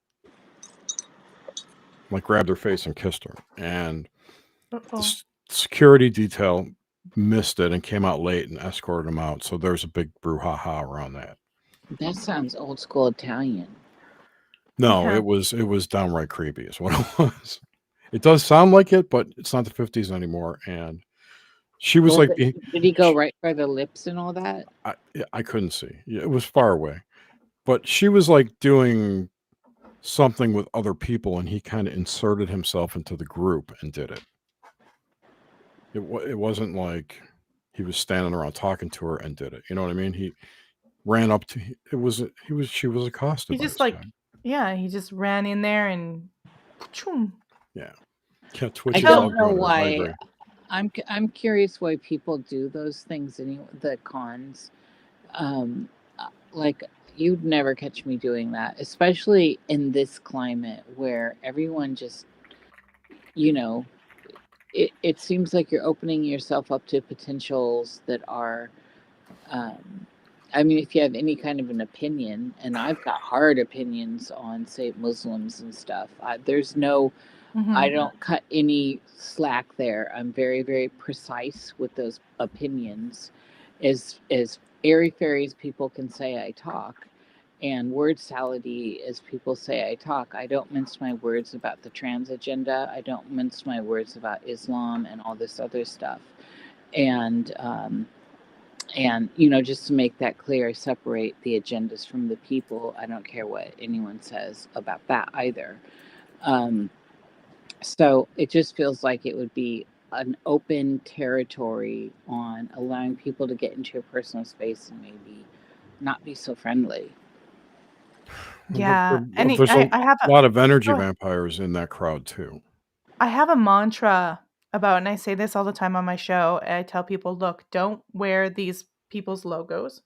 Speaker 2: like grabbed her face and kissed her, and the security detail missed it and came out late and escorted him out. So there's a big brouhaha around that.
Speaker 3: That sounds old school Italian.
Speaker 2: No, it was downright creepy is what it was. It does sound like it, but it's not the 50s anymore. And she was
Speaker 3: did he go right for the lips and all that?
Speaker 2: I couldn't see. It was far away. But she was like doing something with other people, and he kind of inserted himself into the group and did it. It wasn't like he was standing around talking to her and did it. You know what I mean? He ran up to she was accosted.
Speaker 1: He just he just ran in there and
Speaker 2: yeah. Twitch.
Speaker 3: I don't know why. I'm curious why people do those things. The cons, like you'd never catch me doing that, especially in this climate where everyone just, it seems like you're opening yourself up to potentials that are, um, I mean, if you have any kind of an opinion, and I've got hard opinions on, say, Muslims and stuff, there's no, I don't cut any slack there. I'm very, very precise with those opinions. As airy fairy as people can say I talk, and word salady as people say I talk, I don't mince my words about the trans agenda. I don't mince my words about Islam and all this other stuff. And just to make that clear, separate the agendas from the people. I don't care what anyone says about that either. Um, so it just feels like it would be an open territory on allowing people to get into your personal space and maybe not be so friendly.
Speaker 1: Yeah, and
Speaker 2: There's
Speaker 1: I have
Speaker 2: a lot of energy
Speaker 1: go ahead.
Speaker 2: vampires in that crowd too.
Speaker 1: I have a mantra about, and I say this all the time on my show. I tell people, look, don't wear these people's logos.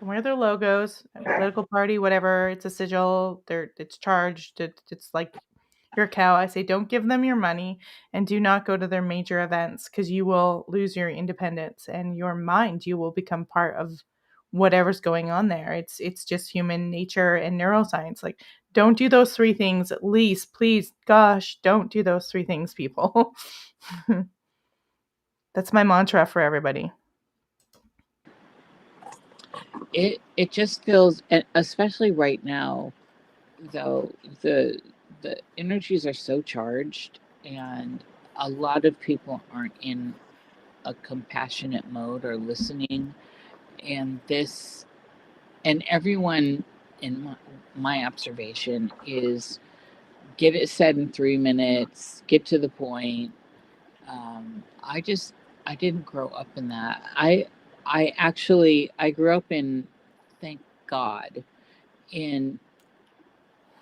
Speaker 1: Don't wear their logos. Political party, whatever. It's a sigil. It's charged. It's like your cow. I say, don't give them your money, and do not go to their major events, because you will lose your independence and your mind. You will become part of whatever's going on there. It's just human nature and neuroscience. Like, don't do those three things, at least. Please, gosh, don't do those three things, people. That's my mantra for everybody.
Speaker 3: It just feels, especially right now, though, the energies are so charged, and a lot of people aren't in a compassionate mode or listening, and this, and everyone, in my observation, is get it said in 3 minutes, get to the point. I just, I didn't grow up in that. I grew up in, thank God, in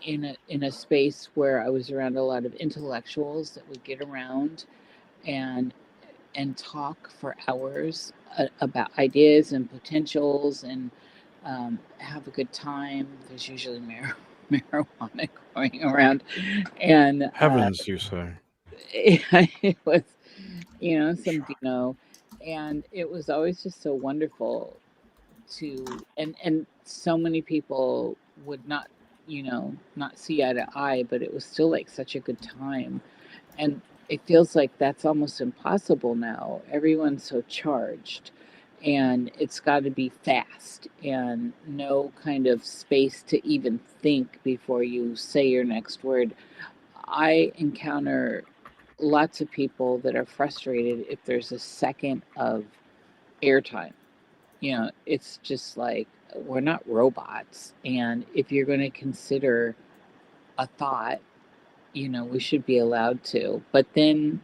Speaker 3: in a space where I was around a lot of intellectuals that would get around and talk for hours about ideas and potentials, and have a good time. There's usually marijuana going around, and
Speaker 2: Heavens, you say?
Speaker 3: it was, some Dino, and it was always just so wonderful to, and so many people would not, not see eye to eye, but it was still like such a good time. And it feels like that's almost impossible now. Everyone's so charged, and it's got to be fast and no kind of space to even think before you say your next word. I encounter lots of people that are frustrated if there's a second of airtime. It's just like, we're not robots. And if you're going to consider a thought, we should be allowed to. But then,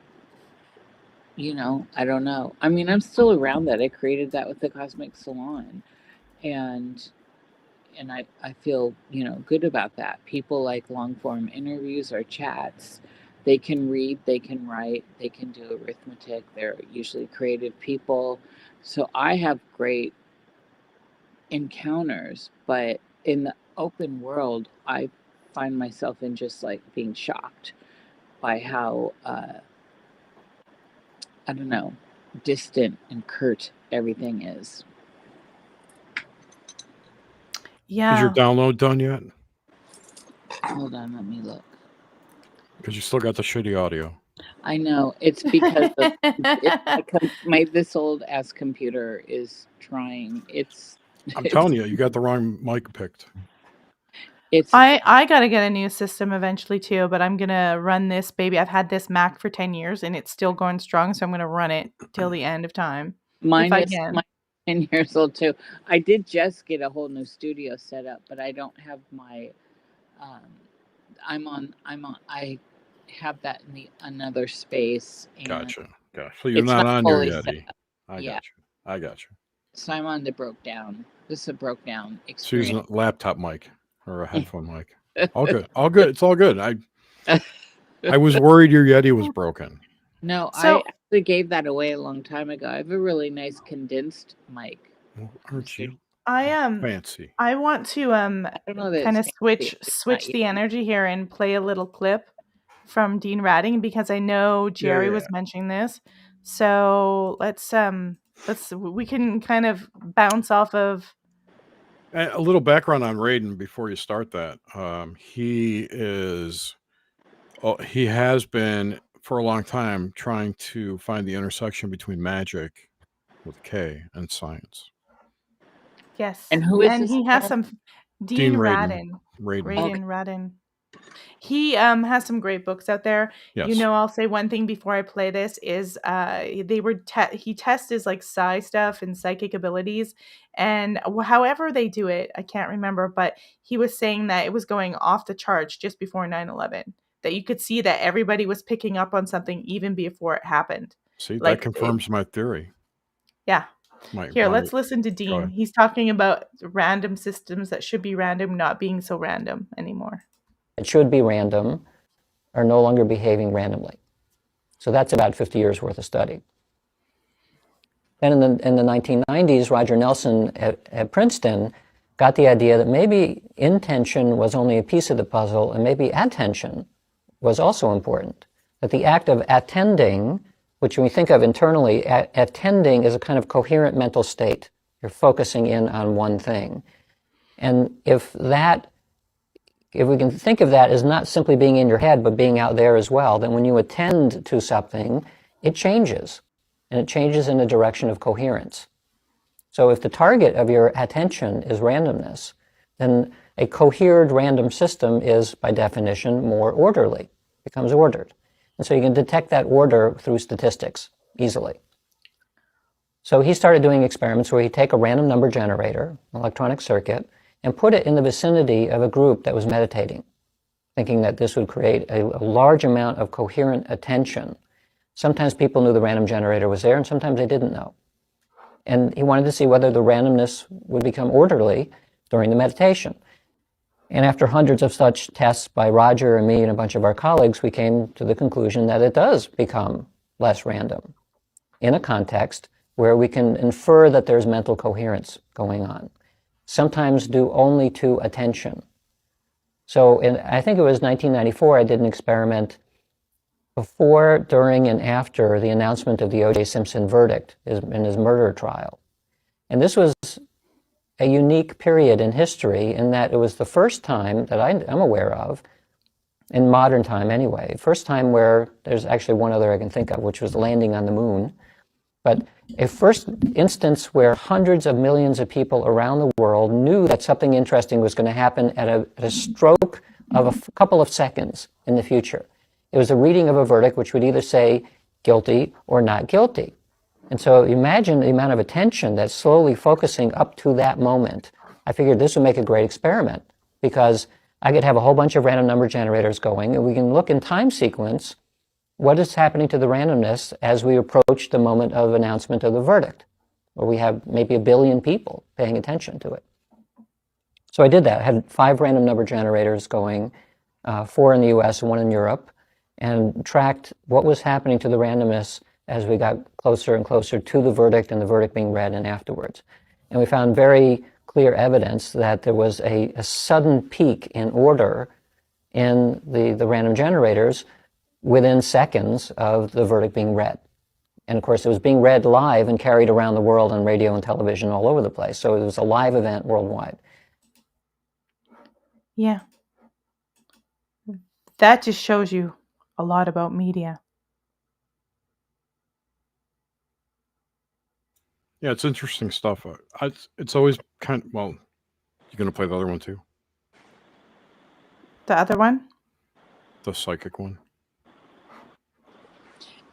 Speaker 3: I don't know. I mean, I'm still around that. I created that with the Cosmic Salon. And I feel, good about that. People like long form interviews or chats. They can read, they can write, they can do arithmetic. They're usually creative people. So I have great encounters, but in the open world, I find myself in just like being shocked by how, I don't know, distant and curt everything is.
Speaker 2: Is your
Speaker 1: Yeah.
Speaker 2: download done yet?
Speaker 3: Hold on, let me look.
Speaker 2: Because you still got the shitty audio.
Speaker 3: I know it's because of my this old ass computer is trying.
Speaker 2: I'm telling you, you got the wrong mic picked.
Speaker 3: It's
Speaker 1: I gotta get a new system eventually too, but I'm gonna run this baby. I've had this Mac for 10 years and it's still going strong, so I'm gonna run it till the end of time. If I can.
Speaker 3: 10 years old too. I did just get a whole new studio set up, but I don't have my. Um, I have that in the another space, and
Speaker 2: Gotcha. So you're
Speaker 3: it's
Speaker 2: not
Speaker 3: not
Speaker 2: on your
Speaker 3: fully set
Speaker 2: Yeti.
Speaker 3: up.
Speaker 2: I
Speaker 3: Yeah,
Speaker 2: got you.
Speaker 3: so I'm on the broke down. This is a broke down
Speaker 2: So using
Speaker 3: experience.
Speaker 2: a laptop mic or a headphone mic. All good. All good. It's all good. I was worried your Yeti was broken.
Speaker 3: No, I
Speaker 1: So
Speaker 3: actually gave that away a long time ago. I have a really nice condensed mic.
Speaker 2: Well, aren't you
Speaker 1: I
Speaker 2: fancy?
Speaker 1: I want to
Speaker 3: I don't know that
Speaker 1: kind
Speaker 3: it's
Speaker 1: of
Speaker 3: fancy. It's not
Speaker 1: switch the energy here and play a little clip from Dean Radding because I know Jerry was mentioning this. So let's we can kind of bounce off of
Speaker 2: A little background on Raiden before you start that. He has been for a long time trying to find the intersection between magic with K and science.
Speaker 1: yes.
Speaker 3: And who is
Speaker 1: and
Speaker 3: this
Speaker 1: he has
Speaker 3: again?
Speaker 1: some Dean
Speaker 2: Raiden.
Speaker 1: Raiden Raddin. He has some great books out there.
Speaker 2: Yes.
Speaker 1: You know, I'll say one thing before I play this is he tests his like psi stuff and psychic abilities, and however they do it, I can't remember, but he was saying that it was going off the charts just before 9/11. That you could see that everybody was picking up on something even before it happened.
Speaker 2: See,
Speaker 1: Like
Speaker 2: that confirms my theory.
Speaker 1: Yeah. Here, let's listen to
Speaker 2: Go
Speaker 1: Dean.
Speaker 2: ahead.
Speaker 1: He's talking about random systems that should be random not being so random anymore.
Speaker 4: It should be random are no longer behaving randomly. So that's about 50 years worth of study. Then in the 1990s, Roger Nelson at Princeton got the idea that maybe intention was only a piece of the puzzle and maybe attention was also important. That the act of attending, which when we think of internally, attending is a kind of coherent mental state. You're focusing in on one thing. And if we can think of that as not simply being in your head, but being out there as well, then when you attend to something, it changes. And it changes in the direction of coherence. So if the target of your attention is randomness, then a cohered random system is, by definition, more orderly, becomes ordered. And so you can detect that order through statistics easily. So he started doing experiments where he'd take a random number generator, an electronic circuit, and put it in the vicinity of a group that was meditating, thinking that this would create a large amount of coherent attention. Sometimes people knew the random generator was there, and sometimes they didn't know. And he wanted to see whether the randomness would become orderly during the meditation. And after hundreds of such tests by Roger and me and a bunch of our colleagues, we came to the conclusion that it does become less random in a context where we can infer that there's mental coherence going on, sometimes due only to attention. So I think it was 1994, I did an experiment before, during, and after the announcement of the O.J. Simpson verdict in his murder trial. And this was a unique period in history in that it was the first time that I'm aware of, in modern time anyway, first time where there's actually one other I can think of, which was landing on the moon, but a first instance where hundreds of millions of people around the world knew that something interesting was going to happen at a stroke of a couple of seconds in the future. It was a reading of a verdict which would either say guilty or not guilty. And so imagine the amount of attention that's slowly focusing up to that moment. I figured this would make a great experiment because I could have a whole bunch of random number generators going, and we can look in time sequence what is happening to the randomness as we approach the moment of announcement of the verdict, where we have maybe 1 billion people paying attention to it. So I did that. I had 5 random number generators going, 4 in the US and 1 in Europe, and tracked what was happening to the randomness as we got closer and closer to the verdict and the verdict being read and afterwards. And we found very clear evidence that there was a sudden peak in order in the random generators within seconds of the verdict being read. And of course, it was being read live and carried around the world on radio and television all over the place. So it was a live event worldwide.
Speaker 1: Yeah. That just shows you a lot about media.
Speaker 2: Yeah, it's interesting stuff. It's always kind of, well, you're going to play the other one too?
Speaker 1: The other one?
Speaker 2: The psychic one?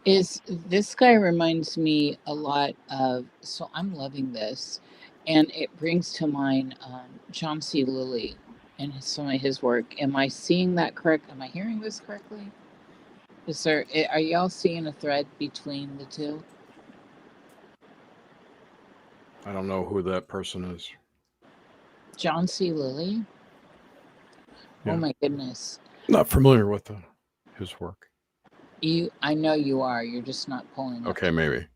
Speaker 3: This guy reminds me a lot of, so I'm loving this, and it brings to mind John C. Lilly and some of his work. Am I seeing that correct? Am I hearing this correctly? Are y'all seeing a thread between the two?
Speaker 2: I don't know who that person is.
Speaker 3: John C. Lilly?
Speaker 2: Yeah.
Speaker 3: Oh my goodness.
Speaker 2: Not familiar with his work.
Speaker 3: I know you are. You're just not pulling.
Speaker 2: Okay, maybe.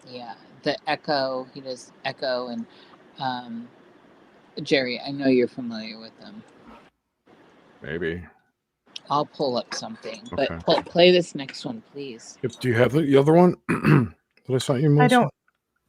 Speaker 3: Yeah, the Echo. He does Echo, and Jerry. I know you're familiar with them.
Speaker 2: Maybe.
Speaker 3: I'll pull up something, but
Speaker 2: Okay.
Speaker 3: play this next one, please.
Speaker 2: Do you have the other one that I sent you,
Speaker 1: I
Speaker 2: Melissa?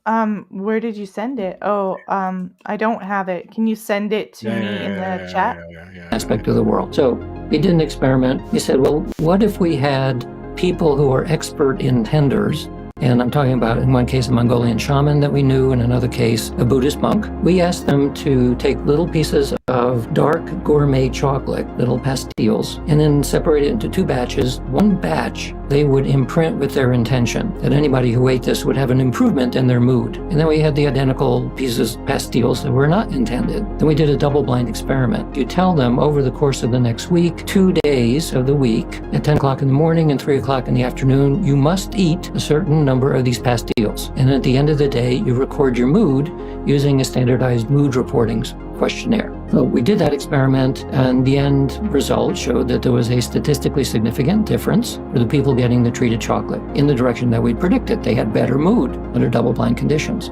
Speaker 1: don't. Where did you send it? Oh, I don't have it. Can you send it to me in the chat?
Speaker 2: Yeah.
Speaker 4: Aspect of the world. So we did an experiment. We said, well, what if we had people who are expert in tenders? And I'm talking about, in one case, a Mongolian shaman that we knew, in another case, a Buddhist monk. We asked them to take little pieces of dark gourmet chocolate, little pastilles, and then separate it into 2 batches. One batch they would imprint with their intention that anybody who ate this would have an improvement in their mood. And then we had the identical pieces, pastilles, that were not intended. Then we did a double-blind experiment. You tell them over the course of the next week, 2 days of the week, at 10 o'clock in the morning and 3 o'clock in the afternoon, you must eat a certain number of these pastilles. And at the end of the day, you record your mood using a standardized mood reportings questionnaire. So we did that experiment, and the end result showed that there was a statistically significant difference for the people getting the treated chocolate in the direction that we predicted. They had better mood under double-blind conditions.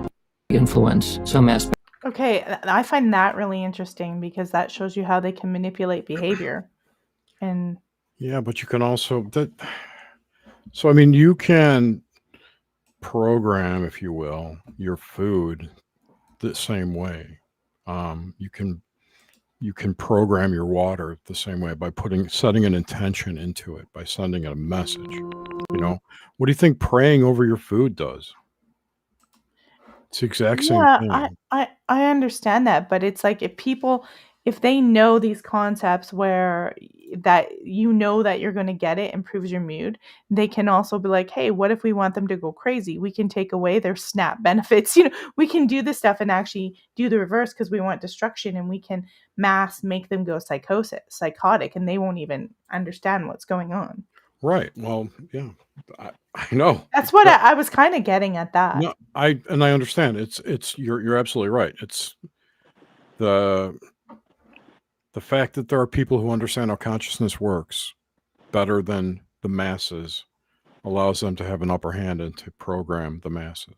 Speaker 4: Influence some aspect.
Speaker 1: Okay, I find that really interesting because that shows you how they can manipulate behavior. And
Speaker 2: Yeah, but you can also so I mean, you can program, if you will, your food the same way. You can program your water the same way by setting an intention into it, by sending it a message. You know, what do you think praying over your food does? It's the exact same
Speaker 1: yeah,
Speaker 2: thing.
Speaker 1: I understand that, but it's like if they know these concepts where that you know that you're going to get it improves your mood, they can also be like, hey, what if we want them to go crazy? We can take away their SNAP benefits. We can do this stuff and actually do the reverse because we want destruction, and we can mass make them go psychotic, and they won't even understand what's going on.
Speaker 2: Right. Well, yeah, I know.
Speaker 1: That's what I was kind of getting at that.
Speaker 2: No, I understand. You're absolutely right. It's the fact that there are people who understand how consciousness works better than the masses allows them to have an upper hand and to program the masses.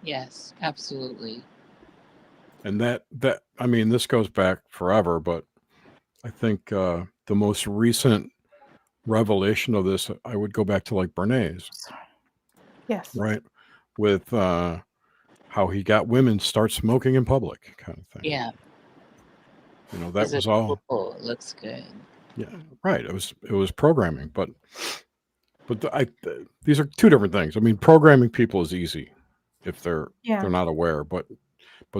Speaker 3: Yes, absolutely.
Speaker 2: And that I mean, this goes back forever, but I think the most recent revelation of this, I would go back to like Bernays,
Speaker 1: Yes.
Speaker 2: right? With how he got women start smoking in public, kind of thing.
Speaker 3: Yeah.
Speaker 2: That was all.
Speaker 3: Cool. It looks good.
Speaker 2: Yeah, right. It was programming, but these are 2 different things. I mean, programming people is easy if they're not aware, but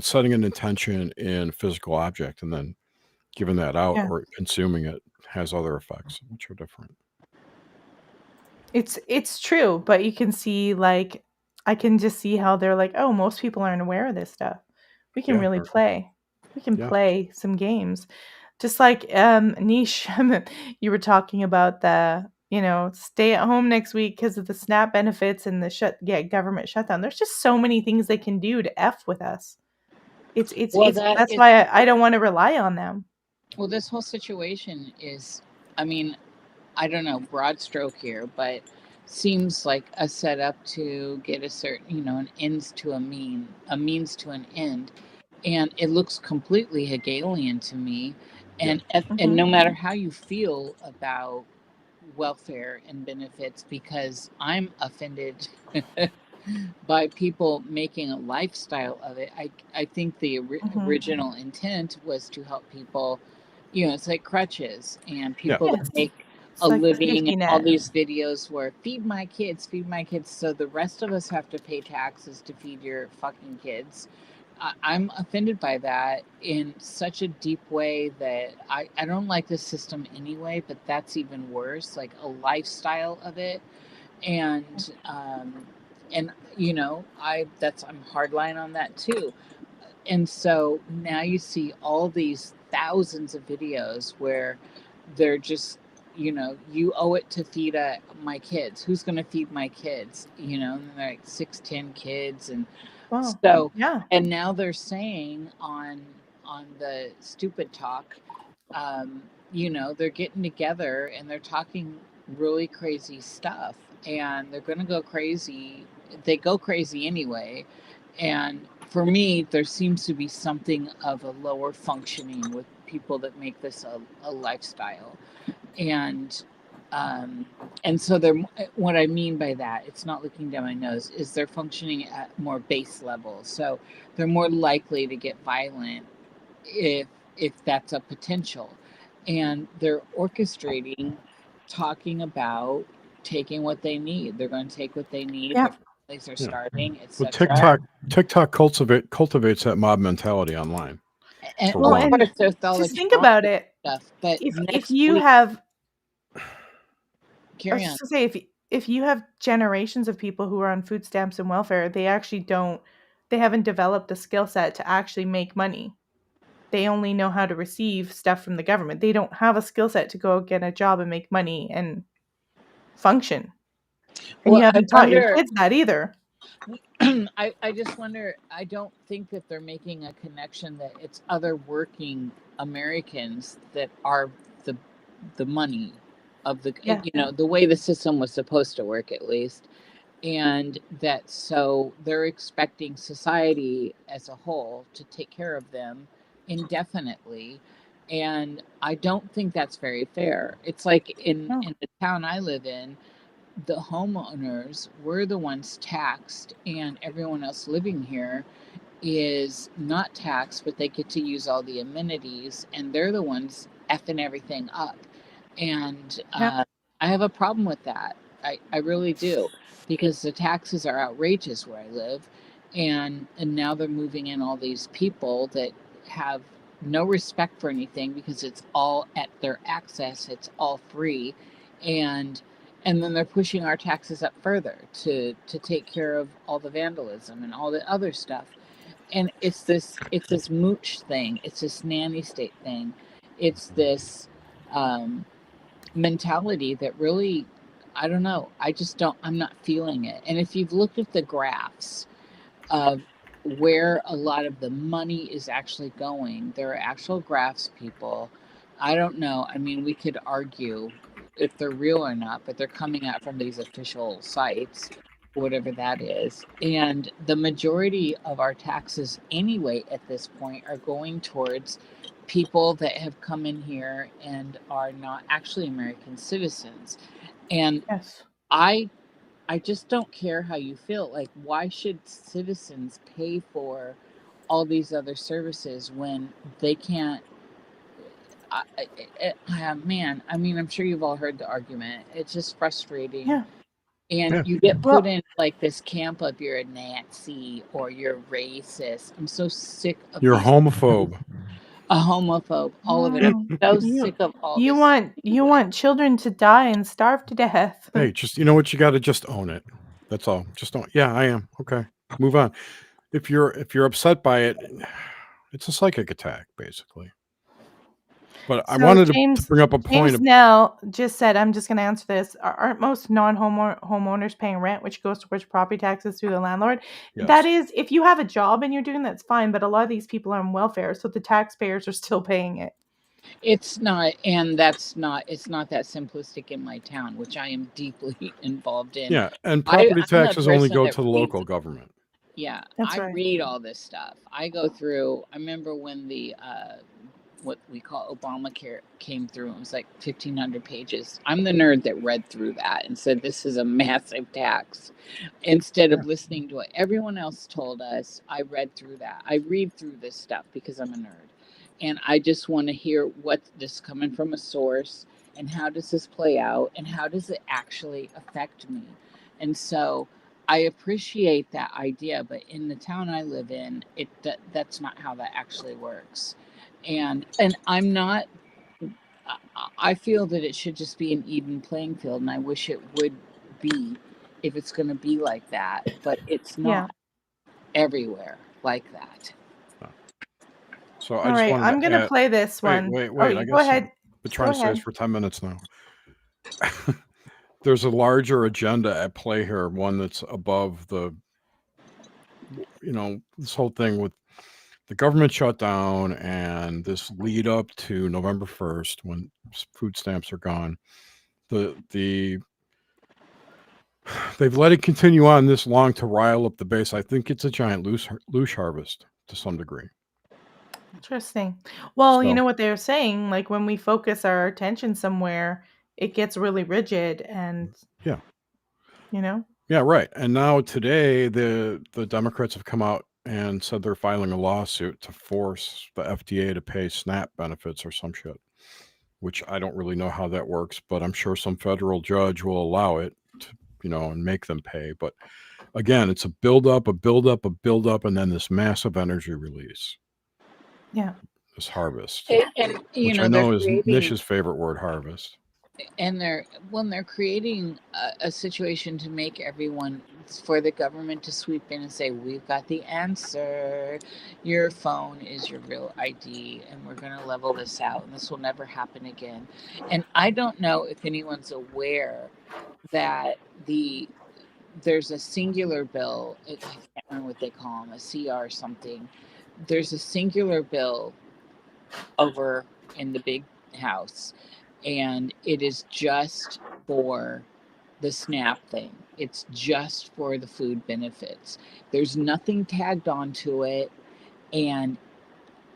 Speaker 2: setting an intention in a physical object and then giving that out or consuming it has other effects, which are different.
Speaker 1: It's true, but you can see, like, I can just see how they're like, oh, most people aren't aware of this stuff. We can really play. We can play some games. Just like Niish, you were talking about the, stay at home next week because of the SNAP benefits and the government shutdown. There's just so many things they can do to F with us. That's why I don't want to rely on them.
Speaker 3: Well, this whole situation is, I mean, I don't know, broad stroke here, but seems like a setup to get a certain, an ends to a means to an end. And it looks completely Hegelian to me. And and no matter how you feel about welfare and benefits, because I'm offended by people making a lifestyle of it. I think the original intent was to help people, it's like crutches, and people that make a living, and all these videos where feed my kids, so the rest of us have to pay taxes to feed your fucking kids. I'm offended by that in such a deep way that I don't like this system anyway, but that's even worse, like a lifestyle of it. And I'm hardline on that too. And so now you see all these thousands of videos where they're just, you owe it to feed my kids. Who's going to feed my kids? And they're like 6-10 kids. And and now they're saying on the stupid talk, they're getting together and they're talking really crazy stuff, and they're going to go crazy. They go crazy anyway. And for me, there seems to be something of a lower functioning with people that make this a lifestyle. and so they're, what I mean by that, it's not looking down my nose, is they're functioning at more base levels. So they're more likely to get violent if that's a potential, and they're orchestrating, talking about taking what they need. They're going to take what they need.
Speaker 1: Yeah.
Speaker 3: Their families are starving,
Speaker 2: Well,
Speaker 3: etc.
Speaker 2: TikTok cultivates that mob mentality online.
Speaker 3: And
Speaker 2: For
Speaker 1: Well,
Speaker 2: one.
Speaker 1: and
Speaker 3: of course, there's all the
Speaker 1: just think about it.
Speaker 3: stuff. But
Speaker 1: If
Speaker 3: next
Speaker 1: you
Speaker 3: week,
Speaker 1: have, I
Speaker 3: carry
Speaker 1: was
Speaker 3: on.
Speaker 1: just gonna say, if you have generations of people who are on food stamps and welfare, they haven't developed a skill set to actually make money. They only know how to receive stuff from the government. They don't have a skill set to go get a job and make money and function. And
Speaker 3: Well,
Speaker 1: you
Speaker 3: I
Speaker 1: haven't taught your
Speaker 3: wonder.
Speaker 1: kids that either.
Speaker 3: I just wonder. I don't think that they're making a connection that it's other working Americans that are the money of the,
Speaker 1: Yeah.
Speaker 3: the way the system was supposed to work, at least. And that, so they're expecting society as a whole to take care of them indefinitely, and I don't think that's very fair. It's like in
Speaker 1: No.
Speaker 3: the town I live in, the homeowners were the ones taxed, and everyone else living here is not taxed, but they get to use all the amenities, and they're the ones effing everything up. And
Speaker 1: Yeah.
Speaker 3: I have a problem with that. I really do, because the taxes are outrageous where I live, and now they're moving in all these people that have no respect for anything, because it's all at their access, it's all free, and then they're pushing our taxes up further to take care of all the vandalism and all the other stuff. And it's this mooch thing, it's this nanny state thing, it's this mentality that really, I don't know, I'm not feeling it. And if you've looked at the graphs of where a lot of the money is actually going, there are actual graphs, people. I don't know, I mean, we could argue if they're real or not, but they're coming out from these official sites, whatever that is. And the majority of our taxes anyway at this point are going towards people that have come in here and are not actually American citizens. And
Speaker 1: Yes.
Speaker 3: I just don't care how you feel. Like, why should citizens pay for all these other services when they can't? Man, I mean, I'm sure you've all heard the argument. It's just frustrating.
Speaker 1: Yeah.
Speaker 3: And
Speaker 2: Yeah.
Speaker 3: you get put
Speaker 1: Well,
Speaker 3: in like this camp of you're a Nazi or you're racist. I'm so sick of
Speaker 2: You're a
Speaker 3: these.
Speaker 2: homophobe.
Speaker 3: A homophobe, all of it. I'm so sick of all
Speaker 1: you
Speaker 3: this.
Speaker 1: want children to die and starve to death.
Speaker 2: Hey, just, you know what? You got to just own it. That's all. Just don't. Yeah, I am. Okay. Move on. If you're upset by it, it's a psychic attack, basically. But I
Speaker 1: So
Speaker 2: wanted to
Speaker 1: James
Speaker 2: bring up a point of,
Speaker 1: Nell just said, I'm just going to answer this. Aren't most homeowners paying rent, which goes towards property taxes through the landlord?
Speaker 2: yes.
Speaker 1: That is, if you have a job and you're doing that's fine, but a lot of these people are on welfare, so the taxpayers are still paying it.
Speaker 3: It's not, and it's not that simplistic in my town, which I am deeply involved in.
Speaker 2: Yeah, and property taxes only go to the local government.
Speaker 3: Yeah,
Speaker 1: That's
Speaker 3: I
Speaker 1: right.
Speaker 3: read all this stuff. I go through. I remember when the what we call Obamacare came through. It was like 1,500 pages. I'm the nerd that read through that and said this is a massive tax. Instead of listening to what everyone else told us, I read through that. I read through this stuff because I'm a nerd, and I just want to hear what this coming from a source, and how does this play out, and how does it actually affect me. And so I appreciate that idea, but in the town I live in, that's not how that actually works. And I'm not. I feel that it should just be an even playing field, and I wish it would be, if it's going to be like that. But it's not everywhere like that.
Speaker 2: So
Speaker 1: All right, I'm going to play this one.
Speaker 2: Wait.
Speaker 1: Oh,
Speaker 2: I
Speaker 1: go
Speaker 2: guess
Speaker 1: ahead.
Speaker 2: I've been trying to say this for 10 minutes now. There's a larger agenda at play here, one that's above the, this whole thing with the government shutdown and this lead up to November 1st when food stamps are gone. They've let it continue on this long to rile up the base. I think it's a giant loose harvest to some degree.
Speaker 1: Interesting. Well, you
Speaker 2: So
Speaker 1: know what they're saying, like when we focus our attention somewhere, it gets really rigid and,
Speaker 2: yeah,
Speaker 1: you know?
Speaker 2: yeah, right. And now today, the Democrats have come out and said they're filing a lawsuit to force the FDA to pay SNAP benefits or some shit, which I don't really know how that works, but I'm sure some federal judge will allow it to, and make them pay. But again, it's a buildup, a buildup, a buildup, and then this massive energy release,
Speaker 1: Yeah.
Speaker 2: this harvest,
Speaker 3: And
Speaker 2: which I
Speaker 3: they're
Speaker 2: know is
Speaker 3: creating,
Speaker 2: Nish's favorite word, harvest.
Speaker 3: and they're creating a situation to make everyone, for the government to sweep in and say, we've got the answer, your phone is your real ID, and we're going to level this out and this will never happen again. And I don't know if anyone's aware that there's a singular bill, I can't remember what they call them, a CR something. There's a singular bill over in the big house, and it is just for the SNAP thing. It's just for the food benefits. There's nothing tagged onto it, and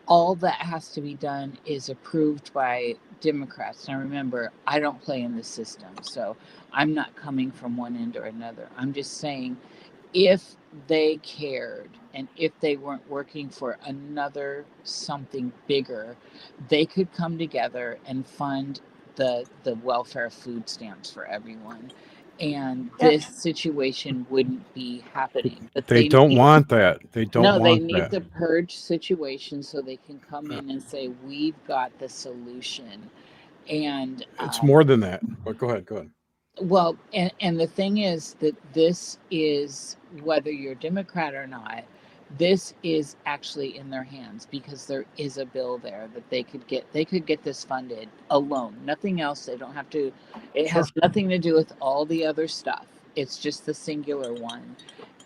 Speaker 3: all that has to be done is approved by Democrats. Now remember, I don't play in the system, so I'm not coming from one end or another. I'm just saying, if they cared and if they weren't working for another something bigger, they could come together and fund the welfare food stamps for everyone, and
Speaker 1: Yep.
Speaker 3: this situation wouldn't be happening. But
Speaker 2: They don't want that. They don't
Speaker 3: no, they
Speaker 2: want
Speaker 3: need
Speaker 2: that.
Speaker 3: the purge situation so they can come
Speaker 2: Yeah.
Speaker 3: in and say, we've got the solution. And
Speaker 2: It's more than that. But go ahead. Go ahead.
Speaker 3: well, and the thing is that this is, whether you're Democrat or not, this is actually in their hands, because there is a bill there that they could get this funded alone, nothing else. They don't have to, it
Speaker 2: Sure.
Speaker 3: has nothing to do with all the other stuff. It's just the singular one.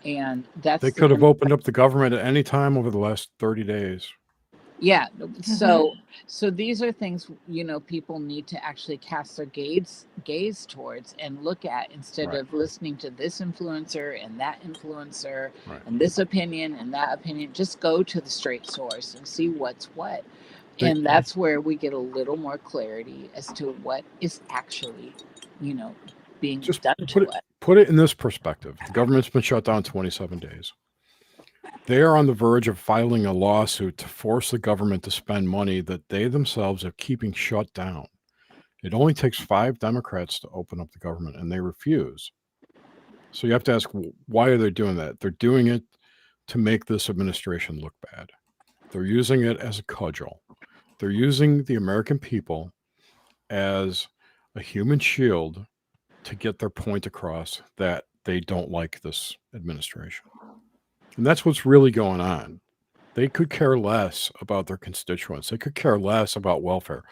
Speaker 3: And that's
Speaker 2: They
Speaker 3: the
Speaker 2: could have opened up the government at any time over the last 30 days.
Speaker 3: Yeah. So
Speaker 1: Mm-hmm.
Speaker 3: so these are things, people need to actually cast their gaze towards and look at, instead
Speaker 2: Right.
Speaker 3: of listening to this influencer and that influencer
Speaker 2: Right.
Speaker 3: and this opinion and that opinion. Just go to the straight source and see what's what.
Speaker 2: They,
Speaker 3: And that's where we get a little more clarity as to what is actually, being
Speaker 2: just
Speaker 3: done to us.
Speaker 2: put it in this perspective. The government's been shut down 27 days. They are on the verge of filing a lawsuit to force the government to spend money that they themselves are keeping shut down. It only takes 5 Democrats to open up the government, and they refuse. So you have to ask, why are they doing that? They're doing it to make this administration look bad. They're using it as a cudgel. They're using the American people as a human shield to get their point across that they don't like this administration. And that's what's really going on. They could care less about their constituents. They could care less about welfare.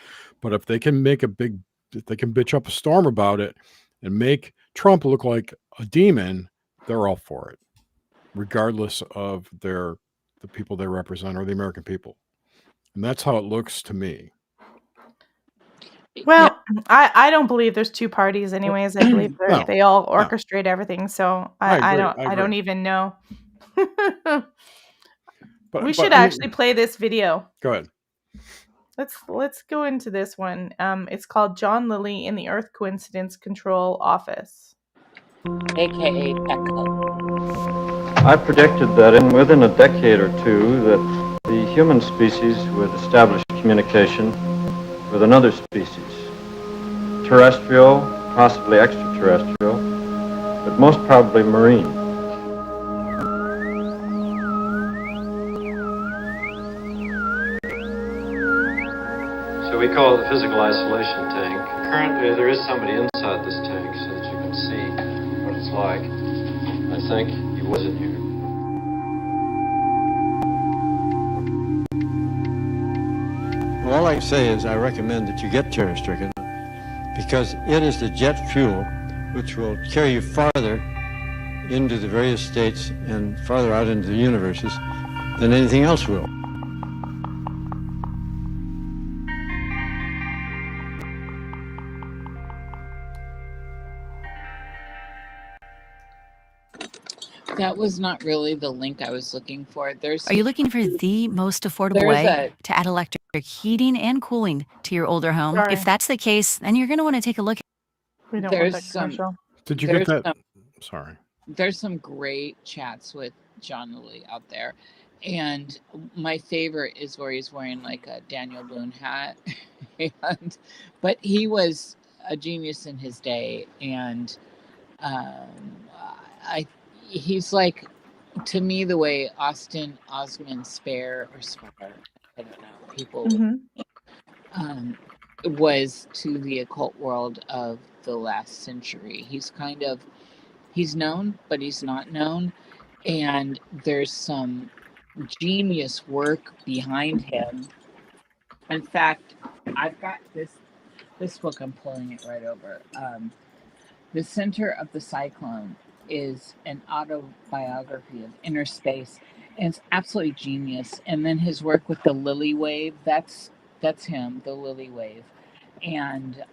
Speaker 2: But if they can if they can bitch up a storm about it and make Trump look like a demon, they're all for it, regardless of the people they represent or the American people. And that's how it looks to me.
Speaker 1: Well, I don't believe there's two parties anyways. I believe
Speaker 2: No,
Speaker 1: they all
Speaker 2: no.
Speaker 1: orchestrate everything. So
Speaker 2: I
Speaker 1: I
Speaker 2: agree.
Speaker 1: I don't even know. We
Speaker 2: But
Speaker 1: should
Speaker 2: I
Speaker 1: actually
Speaker 2: mean,
Speaker 1: play this video.
Speaker 2: go ahead.
Speaker 1: Let's go into this one. It's called John Lilly in the Earth Coincidence Control Office.
Speaker 3: AKA Echo.
Speaker 5: I predicted that within a decade or two that the human species would establish communication with another species, terrestrial, possibly extraterrestrial, but most probably marine. So we call it the physical isolation tank. Currently there is somebody inside this tank so that you can see what it's like. I think he was in here.
Speaker 6: Well, all I can say is I recommend that you get terror-stricken because it is the jet fuel which will carry you farther into the various states and farther out into the universes than anything else will.
Speaker 3: That was not really the link I was looking for.
Speaker 7: Are you looking for the most affordable
Speaker 3: There's
Speaker 7: way to add electric heating and cooling to your older home?
Speaker 1: Sorry.
Speaker 7: If that's the case, then you're going to want to take a look.
Speaker 1: We don't want
Speaker 3: There's
Speaker 1: that
Speaker 3: some
Speaker 1: commercial.
Speaker 2: Did you get
Speaker 3: there's
Speaker 2: that? Sorry.
Speaker 3: there's some great chats with John Lilly out there, and my favorite is where he's wearing like a Daniel Boone hat, but he was a genius in his day, and I he's like, to me, the way Austin Osman Spare, I don't know, people
Speaker 1: Mhm.
Speaker 3: was to the occult world of the last century. He's known, but he's not known. And there's some genius work behind him. In fact, I've got this book, I'm pulling it right over. The Center of the Cyclone is an autobiography of inner space, and it's absolutely genius. And then his work with the Lily Wave, that's him, the Lily Wave. And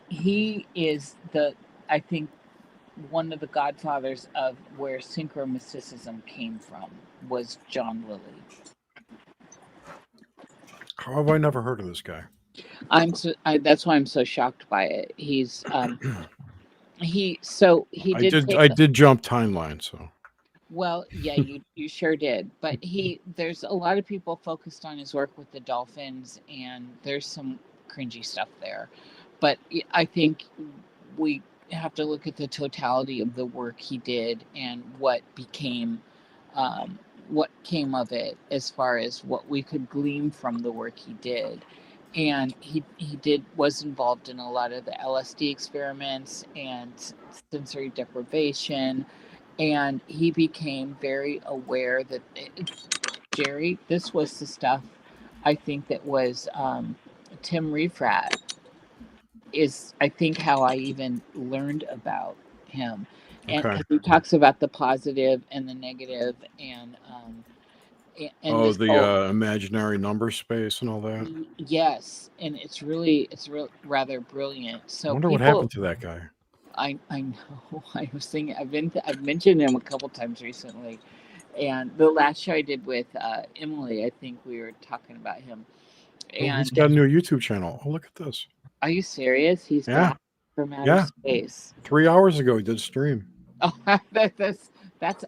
Speaker 3: he is I think, one of the godfathers of where synchromysticism came from, was John Lilly.
Speaker 2: How have I never heard of this guy?
Speaker 3: That's why I'm so shocked by it. He's
Speaker 2: I
Speaker 3: did
Speaker 2: did jump timeline, so.
Speaker 3: Well, yeah, you sure did. But there's a lot of people focused on his work with the dolphins, and there's some cringy stuff there. But I think we have to look at the totality of the work he did and what came of it, as far as what we could glean from the work he did. And he was involved in a lot of the LSD experiments and sensory deprivation, and he became very aware that Jerry, this was the stuff I think that was Tim Refrat is, I think, how I even learned about him. And
Speaker 2: Okay.
Speaker 3: he talks about the positive and the negative, and
Speaker 2: the imaginary number space and all that.
Speaker 3: Yes, and it's rather brilliant. So
Speaker 2: I wonder what happened to that guy.
Speaker 3: I know. I was thinking. I've mentioned him a couple times recently, and the last show I did with Emily, I think we were talking about him. And
Speaker 2: he's got a new YouTube channel. Oh, look at this.
Speaker 3: Are you serious? He's back from outer space.
Speaker 2: 3 hours ago, he did a stream.
Speaker 3: Oh, that's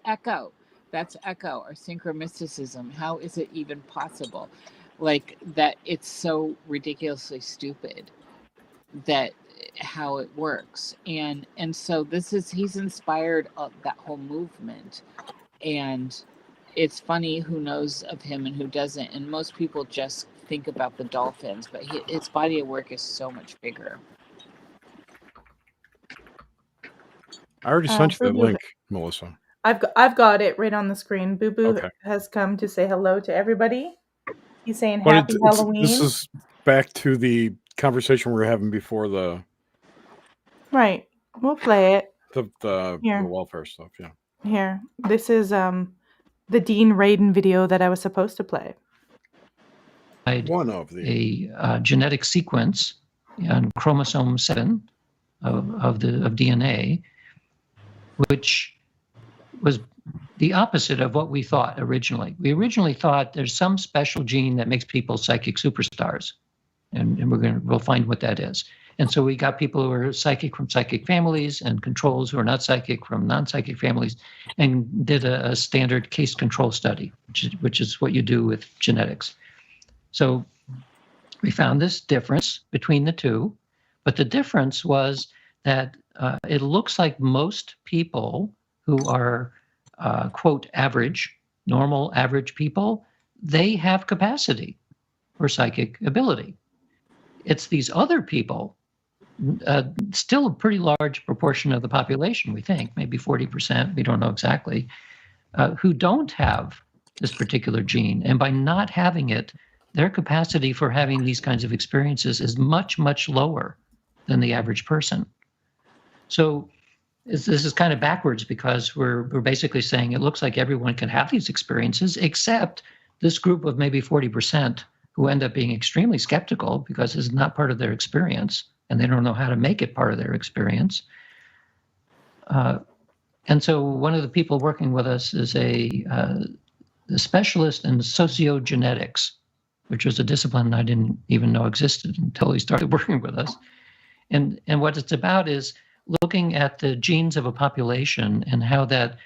Speaker 3: Echo. That's Echo, or synchromysticism. How is it even possible? Like that, it's so ridiculously stupid that how it works. And so he's inspired that whole movement. And it's funny who knows of him and who doesn't. And most people just think about the dolphins, but his body of work is so much bigger.
Speaker 2: I already sent you that link, Melissa.
Speaker 1: I've got it right on the screen. Boo Boo has come to say hello to everybody. He's saying happy Halloween.
Speaker 2: This is back to the conversation we were having before the.
Speaker 1: Right. We'll play it.
Speaker 2: The welfare stuff, yeah.
Speaker 1: Here. This is the Dean Radin video that I was supposed to play.
Speaker 2: One of the
Speaker 4: genetic sequence on chromosome 7 of DNA, which was the opposite of what we thought originally. We originally thought there's some special gene that makes people psychic superstars, and we'll find what that is. And so we got people who are psychic from psychic families and controls who are not psychic from non-psychic families, and did a standard case control study, which is what you do with genetics. So we found this difference between the two, but the difference was that it looks like most people who are, quote, average, normal average people, they have capacity for psychic ability. It's these other people, still a pretty large proportion of the population, we think, maybe 40%, we don't know exactly, who don't have this particular gene. And by not having it, their capacity for having these kinds of experiences is much, much lower than the average person. So this is kind of backwards, because we're basically saying it looks like everyone can have these experiences, except this group of maybe 40% who end up being extremely skeptical because it's not part of their experience and they don't know how to make it part of their experience. And so one of the people working with us is a specialist in sociogenetics, which was a discipline I didn't even know existed until he started working with us. And what it's about is looking at the genes of a population and how that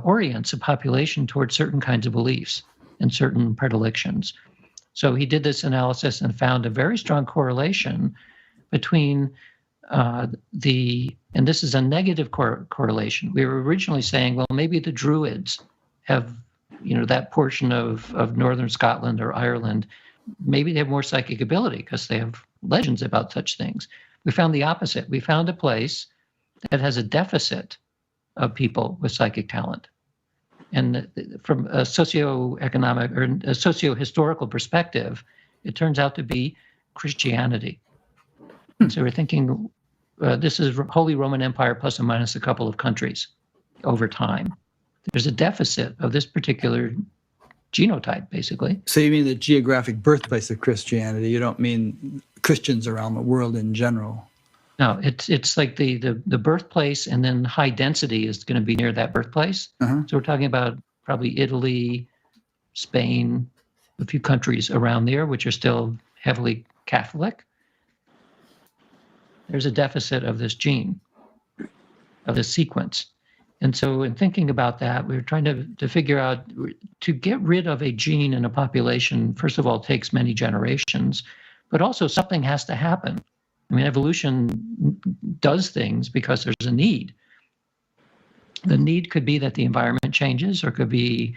Speaker 4: orients a population towards certain kinds of beliefs and certain predilections. So he did this analysis and found a very strong correlation between and this is a negative correlation. We were originally saying, well, maybe the Druids have, that portion of northern Scotland or Ireland, maybe they have more psychic ability because they have legends about such things. We found the opposite. We found a place that has a deficit of people with psychic talent. And from a socioeconomic or a socio-historical perspective, it turns out to be Christianity. And so we're thinking this is Holy Roman Empire plus or minus a couple of countries over time. There's a deficit of this particular genotype, basically.
Speaker 8: So you mean the geographic birthplace of Christianity? You don't mean Christians around the world in general?
Speaker 4: No, it's like the birthplace, and then high density is going to be near that birthplace.
Speaker 8: Uh-huh.
Speaker 4: So we're talking about probably Italy, Spain, a few countries around there, which are still heavily Catholic. There's a deficit of this gene, of this sequence. And so in thinking about that, we were trying to figure out, to get rid of a gene in a population, first of all, takes many generations, but also something has to happen. I mean, evolution does things because there's a need. The need could be that the environment changes, or it could be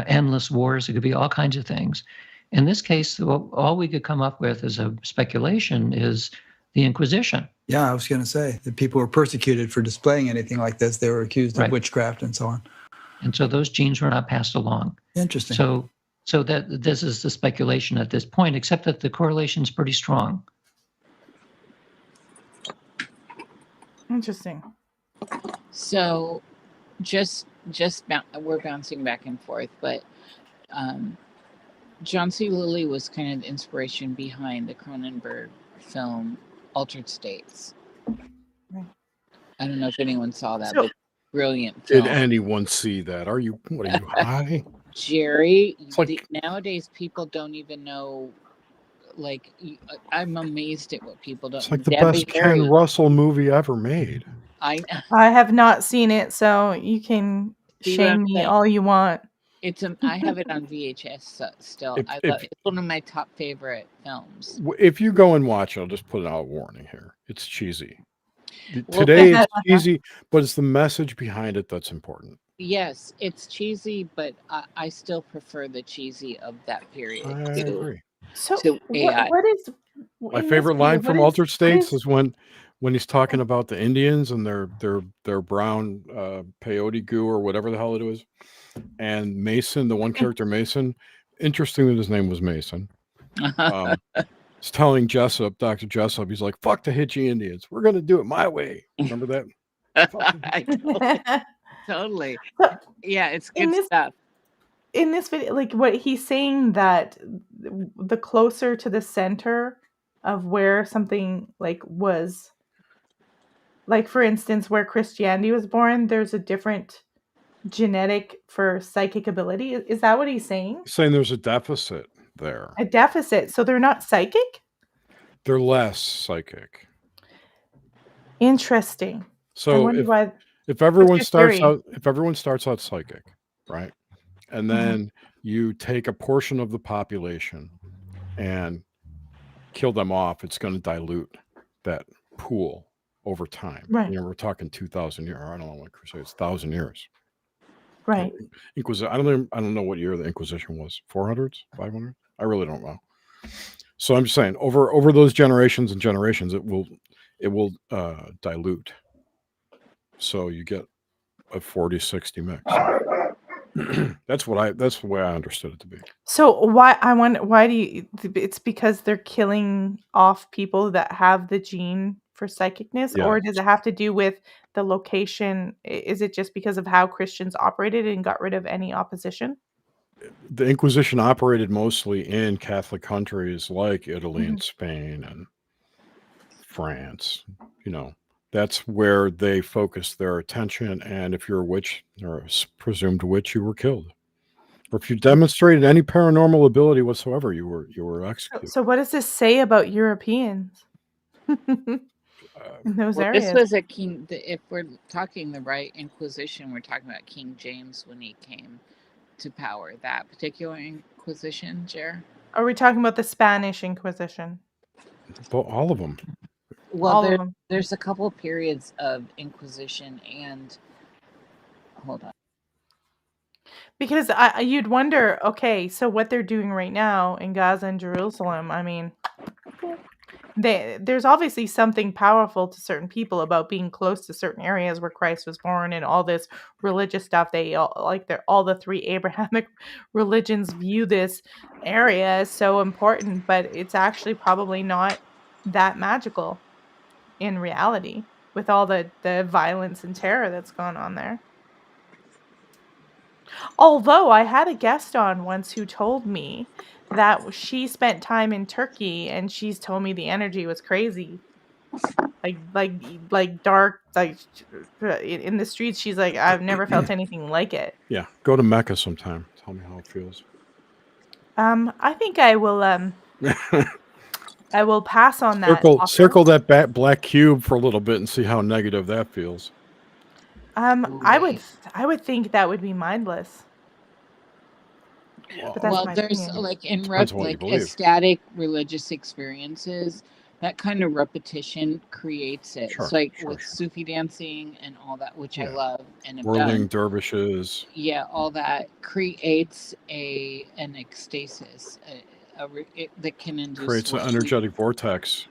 Speaker 4: endless wars. It could be all kinds of things. In this case, all we could come up with as a speculation is the Inquisition.
Speaker 8: Yeah, I was going to say that people were persecuted for displaying anything like this. They were accused of witchcraft and so on.
Speaker 4: And so those genes were not passed along.
Speaker 8: Interesting.
Speaker 4: So that this is the speculation at this point, except that the correlation is pretty strong.
Speaker 1: Interesting.
Speaker 3: So we're bouncing back and forth, but John C. Lilly was kind of the inspiration behind the Cronenberg film Altered States.
Speaker 1: Right.
Speaker 3: I don't know if anyone saw that, but brilliant film.
Speaker 2: Did anyone see that? What are you high?
Speaker 3: Jerry,
Speaker 2: like,
Speaker 3: nowadays people don't even know. Like, I'm amazed at what people don't.
Speaker 2: It's like the best Ken Russell movie ever made.
Speaker 3: I
Speaker 1: have not seen it, so you can shame me all you want.
Speaker 3: I have it on VHS still. It's one of my top favorite films.
Speaker 2: If you go and watch it, I'll just put out a warning here. It's cheesy. Today it's cheesy, but it's the message behind it that's important.
Speaker 3: Yes, it's cheesy, but I still prefer the cheesy of that period.
Speaker 2: I agree.
Speaker 1: So
Speaker 3: AI.
Speaker 1: what is
Speaker 2: my favorite line from Altered States is when he's talking about the Indians and their brown peyote goo or whatever the hell it was, and Mason, the one character Mason, interesting that his name was Mason, is telling Dr. Jessup, he's like, "Fuck the Hitchy Indians, we're gonna do it my way." Remember
Speaker 3: that? Totally. Yeah, it's good stuff.
Speaker 1: In this video, like what he's saying, that the closer to the center of where something was, for instance, where Christianity was born, there's a different genetic for psychic ability. Is that what he's saying?
Speaker 2: He's saying there's a deficit there.
Speaker 1: A deficit. So they're not psychic?
Speaker 2: They're less psychic.
Speaker 1: Interesting.
Speaker 2: So if everyone starts out psychic, right? And then you take a portion of the population and kill them off, it's going to dilute that pool over time.
Speaker 1: Right.
Speaker 2: We're talking 2,000 years. I don't know what crusade. It's 1,000 years.
Speaker 1: Right.
Speaker 2: Inquisition. I don't know what year the Inquisition was. 400s, 500. I really don't know. So I'm just saying, over those generations and generations, it will dilute. So you get a 40-60 mix. That's the way I understood it to be.
Speaker 1: So why do you, it's because they're killing off people that have the gene for psychicness, or does it have to do with the location? Is it just because of how Christians operated and got rid of any opposition?
Speaker 2: The Inquisition operated mostly in Catholic countries like Italy and Spain and France, That's where they focus their attention. And if you're a witch or a presumed witch, you were killed. Or if you demonstrated any paranormal ability whatsoever, you were executed.
Speaker 1: So what does this say about Europeans in those
Speaker 3: Well,
Speaker 1: areas?
Speaker 3: this was a king. If we're talking the right Inquisition, we're talking about King James when he came to power. That particular Inquisition, Jer?
Speaker 1: Are we talking about the Spanish Inquisition?
Speaker 2: Well, all of them.
Speaker 3: Well,
Speaker 1: All of them.
Speaker 3: there's a couple periods of Inquisition and hold on.
Speaker 1: Because you'd wonder, okay, so what they're doing right now in Gaza and Jerusalem, I mean, there's obviously something powerful to certain people about being close to certain areas where Christ was born and all this religious stuff. They all the three Abrahamic religions view this area as so important, but it's actually probably not that magical in reality with all the violence and terror that's gone on there. Although I had a guest on once who told me that she spent time in Turkey and she's told me the energy was crazy. Like dark, like in the streets. She's like, I've never felt anything like it.
Speaker 2: Yeah, go to Mecca sometime. Tell me how it feels.
Speaker 1: I think I will I will pass on that.
Speaker 2: Circle that black cube for a little bit and see how negative that feels.
Speaker 1: I would think that would be mindless. But that's
Speaker 3: Well,
Speaker 1: my
Speaker 3: there's
Speaker 1: opinion.
Speaker 3: like in
Speaker 2: Depends on what you
Speaker 3: like
Speaker 2: believe.
Speaker 3: ecstatic religious experiences, that kind of repetition creates it.
Speaker 2: Sure,
Speaker 3: It's like
Speaker 2: sure,
Speaker 3: with
Speaker 2: sure.
Speaker 3: Sufi dancing and all that, which I
Speaker 2: Yeah.
Speaker 3: love and have
Speaker 2: Whirling
Speaker 3: done.
Speaker 2: dervishes.
Speaker 3: Yeah, all that creates an ecstasis that can induce
Speaker 2: Creates an
Speaker 3: what we-
Speaker 2: energetic vortex.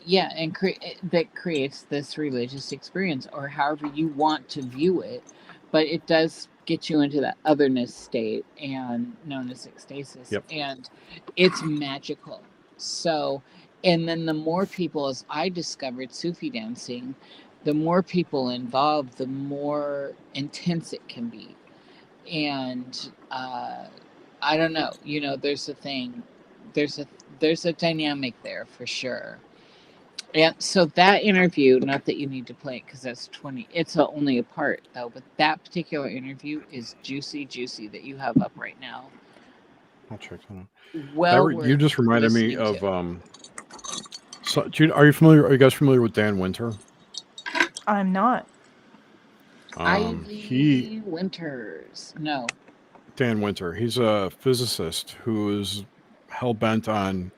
Speaker 3: yeah, and that creates this religious experience, or however you want to view it, but it does get you into that otherness state and known as ecstasis.
Speaker 2: Yep.
Speaker 3: And it's magical. So, and then the more people, as I discovered Sufi dancing, the more people involved, the more intense it can be. And I don't know, there's a thing, there's a dynamic there for sure. Yeah, so that interview, not that you need to play it because that's 20, it's only a part though, but that particular interview is juicy that you have up right now.
Speaker 2: I'll check that out.
Speaker 3: Well,
Speaker 2: You just reminded me
Speaker 3: listening
Speaker 2: of are you guys familiar with Dan Winter?
Speaker 1: I'm not.
Speaker 3: Ivy Winters. No.
Speaker 2: Dan Winter. He's a physicist who is hell-bent on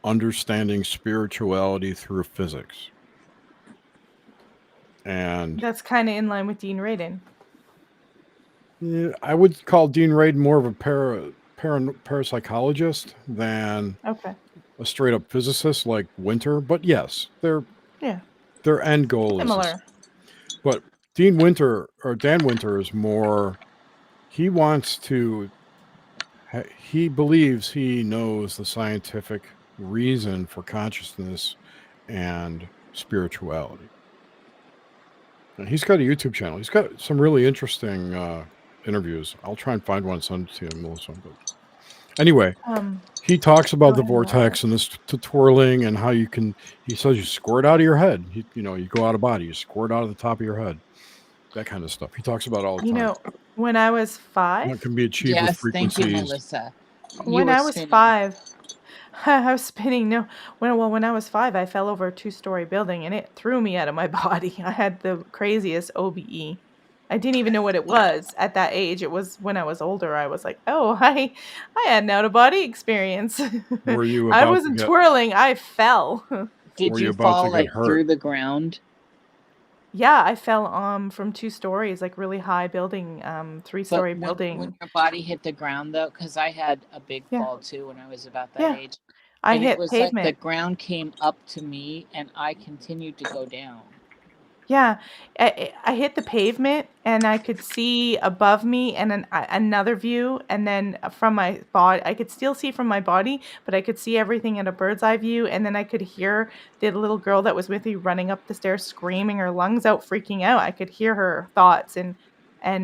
Speaker 2: understanding spirituality through physics. And
Speaker 1: That's kind of in line with Dean Radin.
Speaker 2: yeah, I would call Dean Radin more of a parapsychologist than
Speaker 1: Okay.
Speaker 2: a straight-up physicist like Winter. But yes, their end goal
Speaker 1: Similar.
Speaker 2: But Dan Winter is more. He wants to. He believes he knows the scientific reason for consciousness and spirituality. And he's got a YouTube channel. He's got some really interesting interviews. I'll try and find one and send it to you, Melissa. But anyway, he talks about the vortex and this twirling and how you can. He says you squirt out of your head. You go out of body. You squirt out of the top of your head. That kind of stuff. He talks about all the time.
Speaker 1: When I was 5.
Speaker 2: That can be achieved with frequencies.
Speaker 3: Thank you, Melissa.
Speaker 1: When I was 5, I was spinning. When I was 5, I fell over a 2-story building and it threw me out of my body. I had the craziest OBE. I didn't even know what it was at that age. It was when I was older. I was like, oh, I had an out-of-body experience.
Speaker 2: Were you?
Speaker 1: I wasn't twirling. I fell.
Speaker 3: Did you fall like through the ground?
Speaker 1: Yeah, I fell from 2 stories, like really high building, 3-story building.
Speaker 3: When your body hit the ground though, because I had a big fall too when I was about that age.
Speaker 1: I
Speaker 3: and
Speaker 1: hit
Speaker 3: it was
Speaker 1: pavement.
Speaker 3: like the ground came up to me and I continued to go down.
Speaker 1: Yeah, I hit the pavement and I could see above me and another view, and then from my body, I could still see from my body, but I could see everything in a bird's eye view, and then I could hear the little girl that was with me running up the stairs, screaming her lungs out, freaking out. I could hear her thoughts and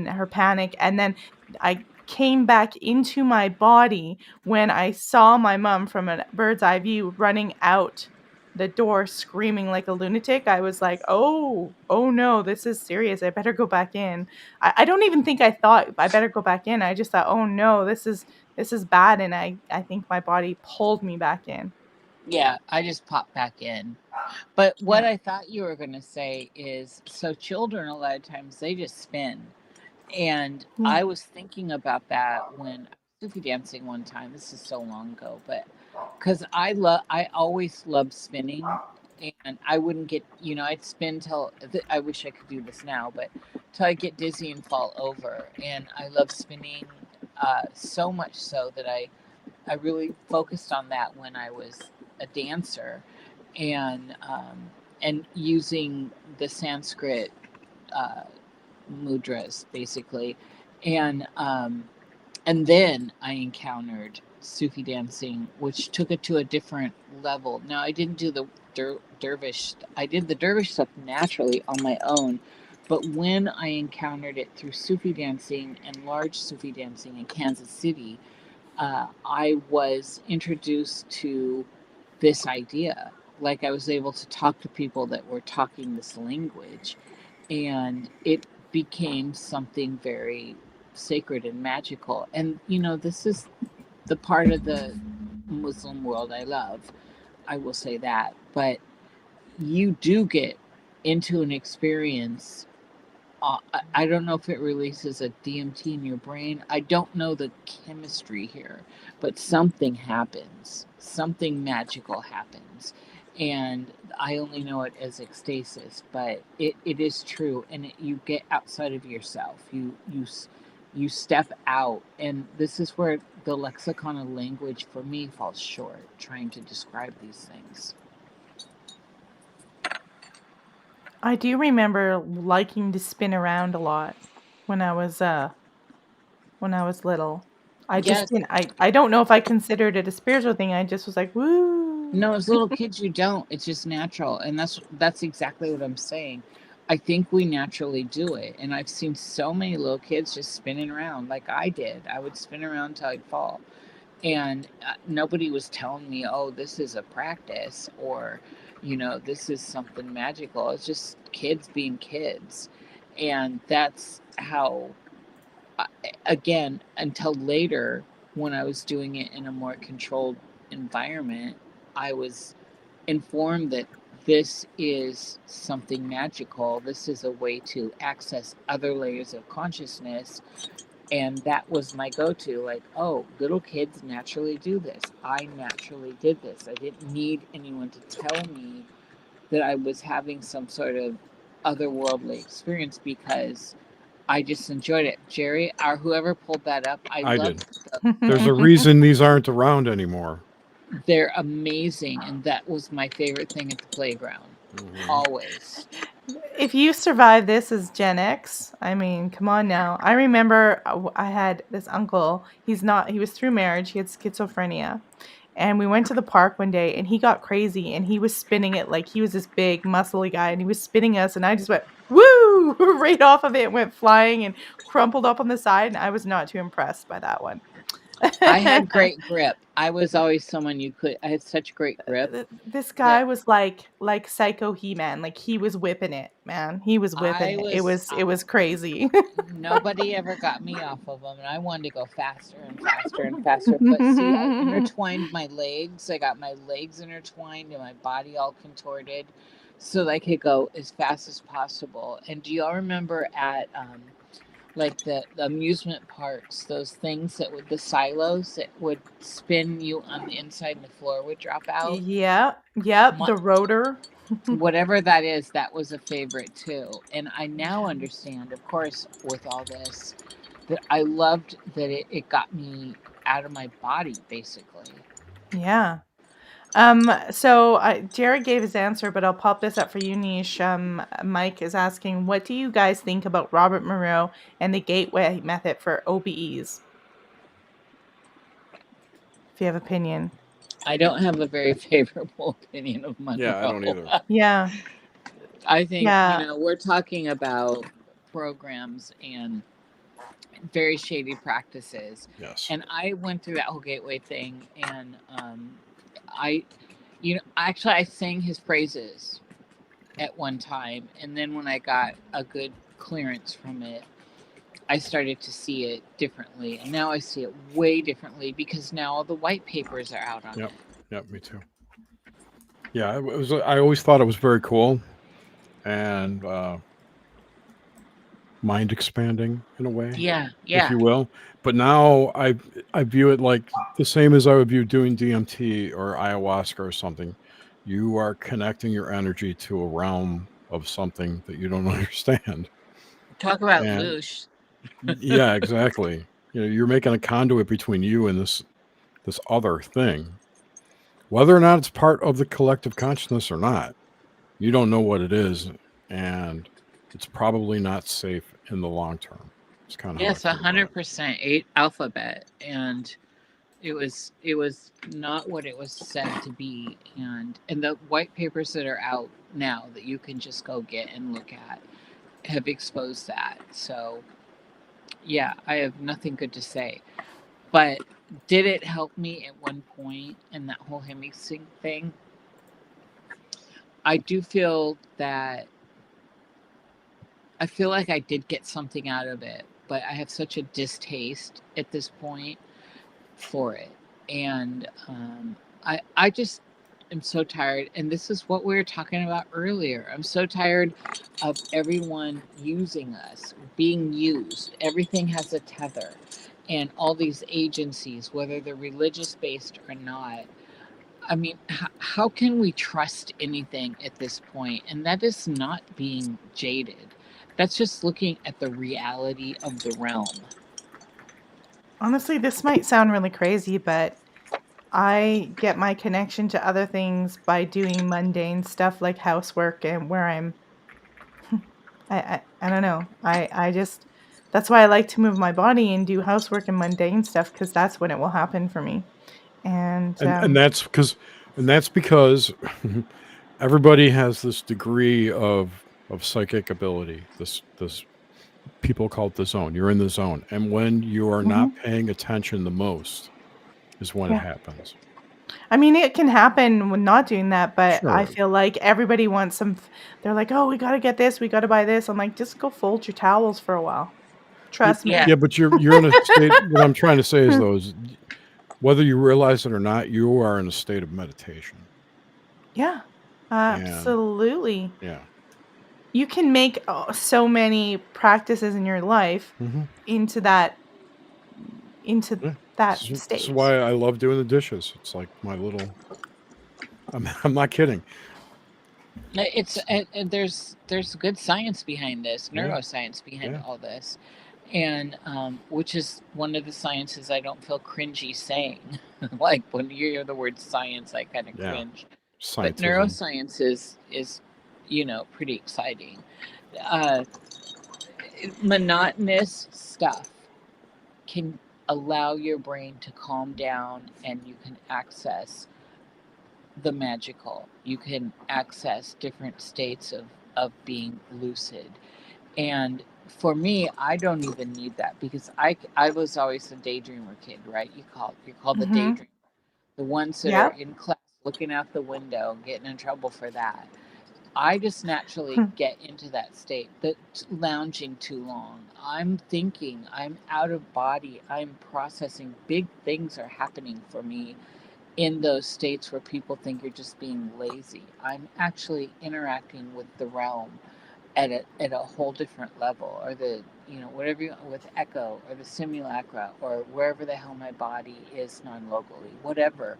Speaker 1: her panic, and then I came back into my body when I saw my mom from a bird's eye view running out the door screaming like a lunatic, I was like, oh no, this is serious. I better go back in. I don't even think I thought I better go back in. I just thought, oh no, this is bad. And I think my body pulled me back in.
Speaker 3: Yeah, I just popped back in. But what
Speaker 1: Yeah.
Speaker 3: I thought you were going to say is, so children, a lot of times, they just spin. And
Speaker 1: Yeah.
Speaker 3: I was thinking about that when I was Sufi dancing one time. This is so long ago, but because I always loved spinning, and I wouldn't get, I'd spin till I wish I could do this now, but till I get dizzy and fall over. And I love spinning so much so that I really focused on that when I was a dancer, and using the Sanskrit uh, mudras basically, and then I encountered Sufi dancing, which took it to a different level. Now I didn't do the dervish. I did the dervish stuff naturally on my own, but when I encountered it through Sufi dancing and large Sufi dancing in Kansas City, I was introduced to this idea. Like I was able to talk to people that were talking this language, and it became something very sacred and magical. And this is the part of the Muslim world I love. I will say that. But you do get into an experience. I don't know if it releases a DMT in your brain. I don't know the chemistry here, but something happens. Something magical happens. And I only know it as ecstasis, but it is true. And you get outside of yourself. You step out. And this is where the lexicon of language for me falls short, trying to describe these things.
Speaker 1: I do remember liking to spin around a lot when I was little. I just
Speaker 3: Yes.
Speaker 1: didn't I don't know if I considered it a spiritual thing. I just was like, woo.
Speaker 3: No, as little kids, you don't. It's just natural, and that's exactly what I'm saying. I think we naturally do it, and I've seen so many little kids just spinning around like I did. I would spin around till I'd fall, and nobody was telling me, "Oh, this is a practice," or, "This is something magical." It's just kids being kids, and that's how. Again, until later, when I was doing it in a more controlled environment, I was informed that this is something magical. This is a way to access other layers of consciousness. And that was my go to, like, oh, little kids naturally do this. I naturally did this. I didn't need anyone to tell me that I was having some sort of otherworldly experience because I just enjoyed it. Jerry, or whoever pulled that up, I
Speaker 2: I
Speaker 3: love
Speaker 2: did. There's a reason these aren't around anymore.
Speaker 3: they're amazing, and that was my favorite thing at the playground. Always.
Speaker 1: If you survive this as Gen X, I mean, come on now. I remember I had this uncle. He was through marriage. He had schizophrenia. And we went to the park one day and he got crazy and he was spinning it like he was this big, muscly guy and he was spinning us. And I just went, woo, right off of it, went flying and crumpled up on the side. And I was not too impressed by that one.
Speaker 3: I had great grip. I was always someone I had such great grip
Speaker 1: This
Speaker 3: that
Speaker 1: guy was like Psycho He-Man. Like he was whipping it, man. He was whipping
Speaker 3: I
Speaker 1: it.
Speaker 3: was,
Speaker 1: It was crazy.
Speaker 3: nobody ever got me off of them, and I wanted to go faster and faster and faster. But see, I intertwined my legs. I got my legs intertwined and my body all contorted so that I could go as fast as possible. And do y'all remember at like the amusement parks, those things that would the silos that would spin you on the inside and the floor would drop out?
Speaker 1: Yeah, yep,
Speaker 3: My,
Speaker 1: the rotor.
Speaker 3: whatever that is, that was a favorite too. And I now understand, of course, with all this, that I loved that it got me out of my body, basically.
Speaker 1: Yeah. So Jared gave his answer, but I'll pop this up for you, Niish. Mike is asking, what do you guys think about Robert Moreau and the gateway method for OBEs? If you have opinion.
Speaker 3: I don't have a very favorable opinion of
Speaker 2: Yeah, I don't
Speaker 3: Monroe.
Speaker 2: either.
Speaker 1: Yeah.
Speaker 3: I think,
Speaker 1: Yeah.
Speaker 3: we're talking about programs and very shady practices.
Speaker 2: Yes.
Speaker 3: And I went through that whole gateway thing, and I Actually, I sang his praises at one time, and then when I got a good clearance from it, I started to see it differently, and now I see it way differently because now all the white papers are out on
Speaker 2: Yep.
Speaker 3: it.
Speaker 2: Yep. Me too. Yeah. It was. I always thought it was very cool and mind expanding in a way,
Speaker 3: Yeah,
Speaker 2: if
Speaker 3: yeah.
Speaker 2: you will. But now I view it like the same as I would view doing DMT or ayahuasca or something. You are connecting your energy to a realm of something that you don't understand.
Speaker 3: Talk about
Speaker 2: And
Speaker 3: loosh.
Speaker 2: yeah, exactly. You're making a conduit between you and this other thing. Whether or not it's part of the collective consciousness or not, you don't know what it is, and it's probably not safe in the long term. It's kind of how I
Speaker 3: Yes,
Speaker 2: feel about it.
Speaker 3: 100% eight alphabet, and it was not what it was said to be, and the white papers that are out now that you can just go get and look at have exposed that. So yeah, I have nothing good to say. But did it help me at one point in that whole hemisync thing? I do feel that I feel like I did get something out of it, but I have such a distaste at this point for it. And I just am so tired. And this is what we were talking about earlier. I'm so tired of everyone using us, being used. Everything has a tether. And all these agencies, whether they're religious based or not, I mean, how can we trust anything at this point? And that is not being jaded. That's just looking at the reality of the realm.
Speaker 1: Honestly, this might sound really crazy, but I get my connection to other things by doing mundane stuff like housework and where I don't know. I just that's why I like to move my body and do housework and mundane stuff because that's when it will happen for me. And
Speaker 2: And that's because everybody has this degree of psychic ability. This people call it the zone. You're in the zone, and when you are not
Speaker 1: mhm,
Speaker 2: paying attention the most is when it
Speaker 1: yeah.
Speaker 2: happens.
Speaker 1: I mean, it can happen when not doing that, but I
Speaker 2: Sure.
Speaker 1: feel like everybody wants they're like, "Oh, we gotta get this, we gotta buy this." I'm like, "Just go fold your towels for a while.
Speaker 2: But
Speaker 1: Trust
Speaker 3: Yeah.
Speaker 1: me."
Speaker 2: yeah, but you're in a state. What I'm trying to say is though is whether you realize it or not, you are in a state of meditation.
Speaker 1: Yeah,
Speaker 2: And
Speaker 1: absolutely.
Speaker 2: yeah.
Speaker 1: You can make, so many practices in your life
Speaker 2: Hmm.
Speaker 1: into that into
Speaker 2: Yeah.
Speaker 1: that
Speaker 2: This is
Speaker 1: state.
Speaker 2: why I love doing the dishes. It's like my little. I'm not kidding.
Speaker 3: It's
Speaker 2: It's,
Speaker 3: there's good science behind this,
Speaker 2: yeah.
Speaker 3: neuroscience behind
Speaker 2: Yeah.
Speaker 3: all this, and which is one of the sciences I don't feel cringy saying. Like when you hear the word science, I kind of
Speaker 2: Yeah.
Speaker 3: cringe. But
Speaker 2: Scientism.
Speaker 3: neuroscience is pretty exciting. Uh, Monotonous stuff can allow your brain to calm down, and you can access the magical. You can access different states of being lucid. And for me, I don't even need that because I was always a daydreamer kid, right? You're called the
Speaker 1: Mhm.
Speaker 3: daydreamer. The ones that are
Speaker 1: Yep.
Speaker 3: in class looking out the window, getting in trouble for that. I just naturally
Speaker 1: Hmm.
Speaker 3: get into that state. That lounging too long. I'm thinking, I'm out of body, I'm processing. Big things are happening for me in those states where people think you're just being lazy. I'm actually interacting with the realm at a whole different level, or the whatever with echo or the simulacra or wherever the hell my body is non-locally, whatever,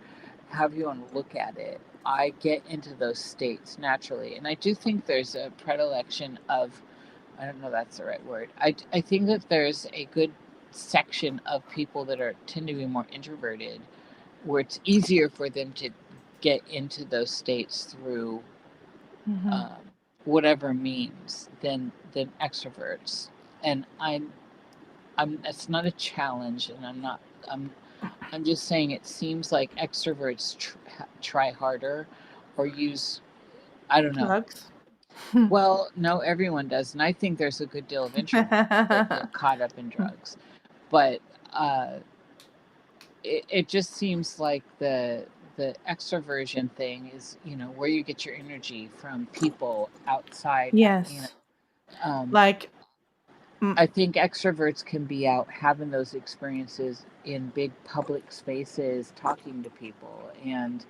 Speaker 3: however you want to look at it. I get into those states naturally, and I do think there's a predilection of, I don't know if that's the right word. I think that there's a good section of people that tend to be more introverted, where it's easier for them to get into those states through
Speaker 1: Mhm.
Speaker 3: um, whatever means than extroverts. And I'm it's not a challenge, and I'm just saying it seems like extroverts try harder or use, I don't know.
Speaker 1: Drugs.
Speaker 3: Well, no, everyone does, and I think there's a good deal of introverts that get caught up in drugs, but uh, it just seems like the extroversion thing is, where you get your energy from people outside.
Speaker 1: Yes.
Speaker 3: Um,
Speaker 1: Like,
Speaker 3: I think extroverts can be out having those experiences in big public spaces, talking to people and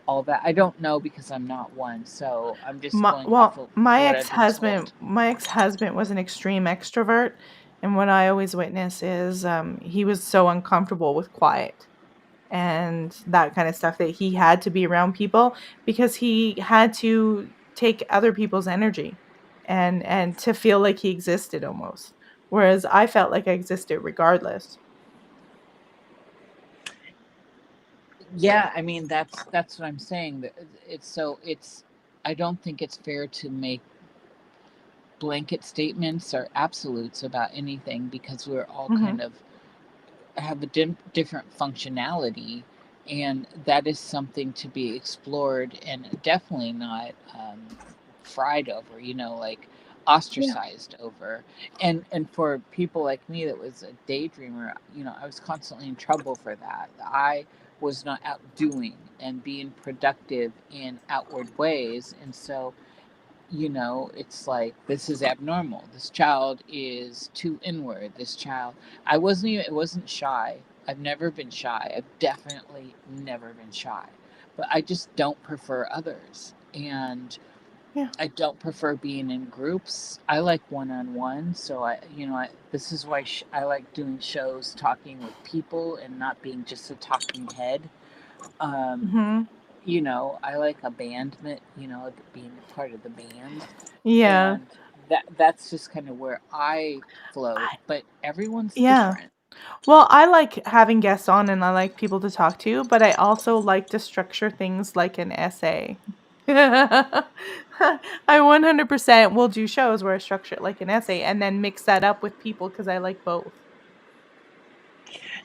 Speaker 3: all that. I don't know because I'm not one, so I'm just going off of
Speaker 1: my
Speaker 3: what I've been
Speaker 1: ex-husband,
Speaker 3: told.
Speaker 1: was an extreme extrovert, and what I always witness is he was so uncomfortable with quiet and that kind of stuff that he had to be around people because he had to take other people's energy and to feel like he existed almost. Whereas I felt like I existed regardless.
Speaker 3: Yeah, I mean that's what I'm saying. It's I don't think it's fair to make blanket statements or absolutes about anything because we're all
Speaker 1: Hmm.
Speaker 3: kind of have a different functionality, and that is something to be explored and definitely not fried over, like
Speaker 1: Yeah.
Speaker 3: ostracized over. And for people like me that was a daydreamer, I was constantly in trouble for that. I was not out doing and being productive in outward ways, and so it's like this is abnormal. This child is too inward. This child, I wasn't even, it wasn't shy. I've never been shy. I've definitely never been shy. But I just don't prefer others. And
Speaker 1: Yeah.
Speaker 3: I don't prefer being in groups. I like one on one. So this is why I like doing shows, talking with people and not being just a talking head. Um,
Speaker 1: Hmm.
Speaker 3: I like a band, being part of the band,
Speaker 1: Yeah.
Speaker 3: and that's just kind of where I float. But everyone's
Speaker 1: Yeah.
Speaker 3: different.
Speaker 1: Well, I like having guests on and I like people to talk to, but I also like to structure things like an essay. I 100% will do shows where I structure it like an essay and then mix that up with people because I like both.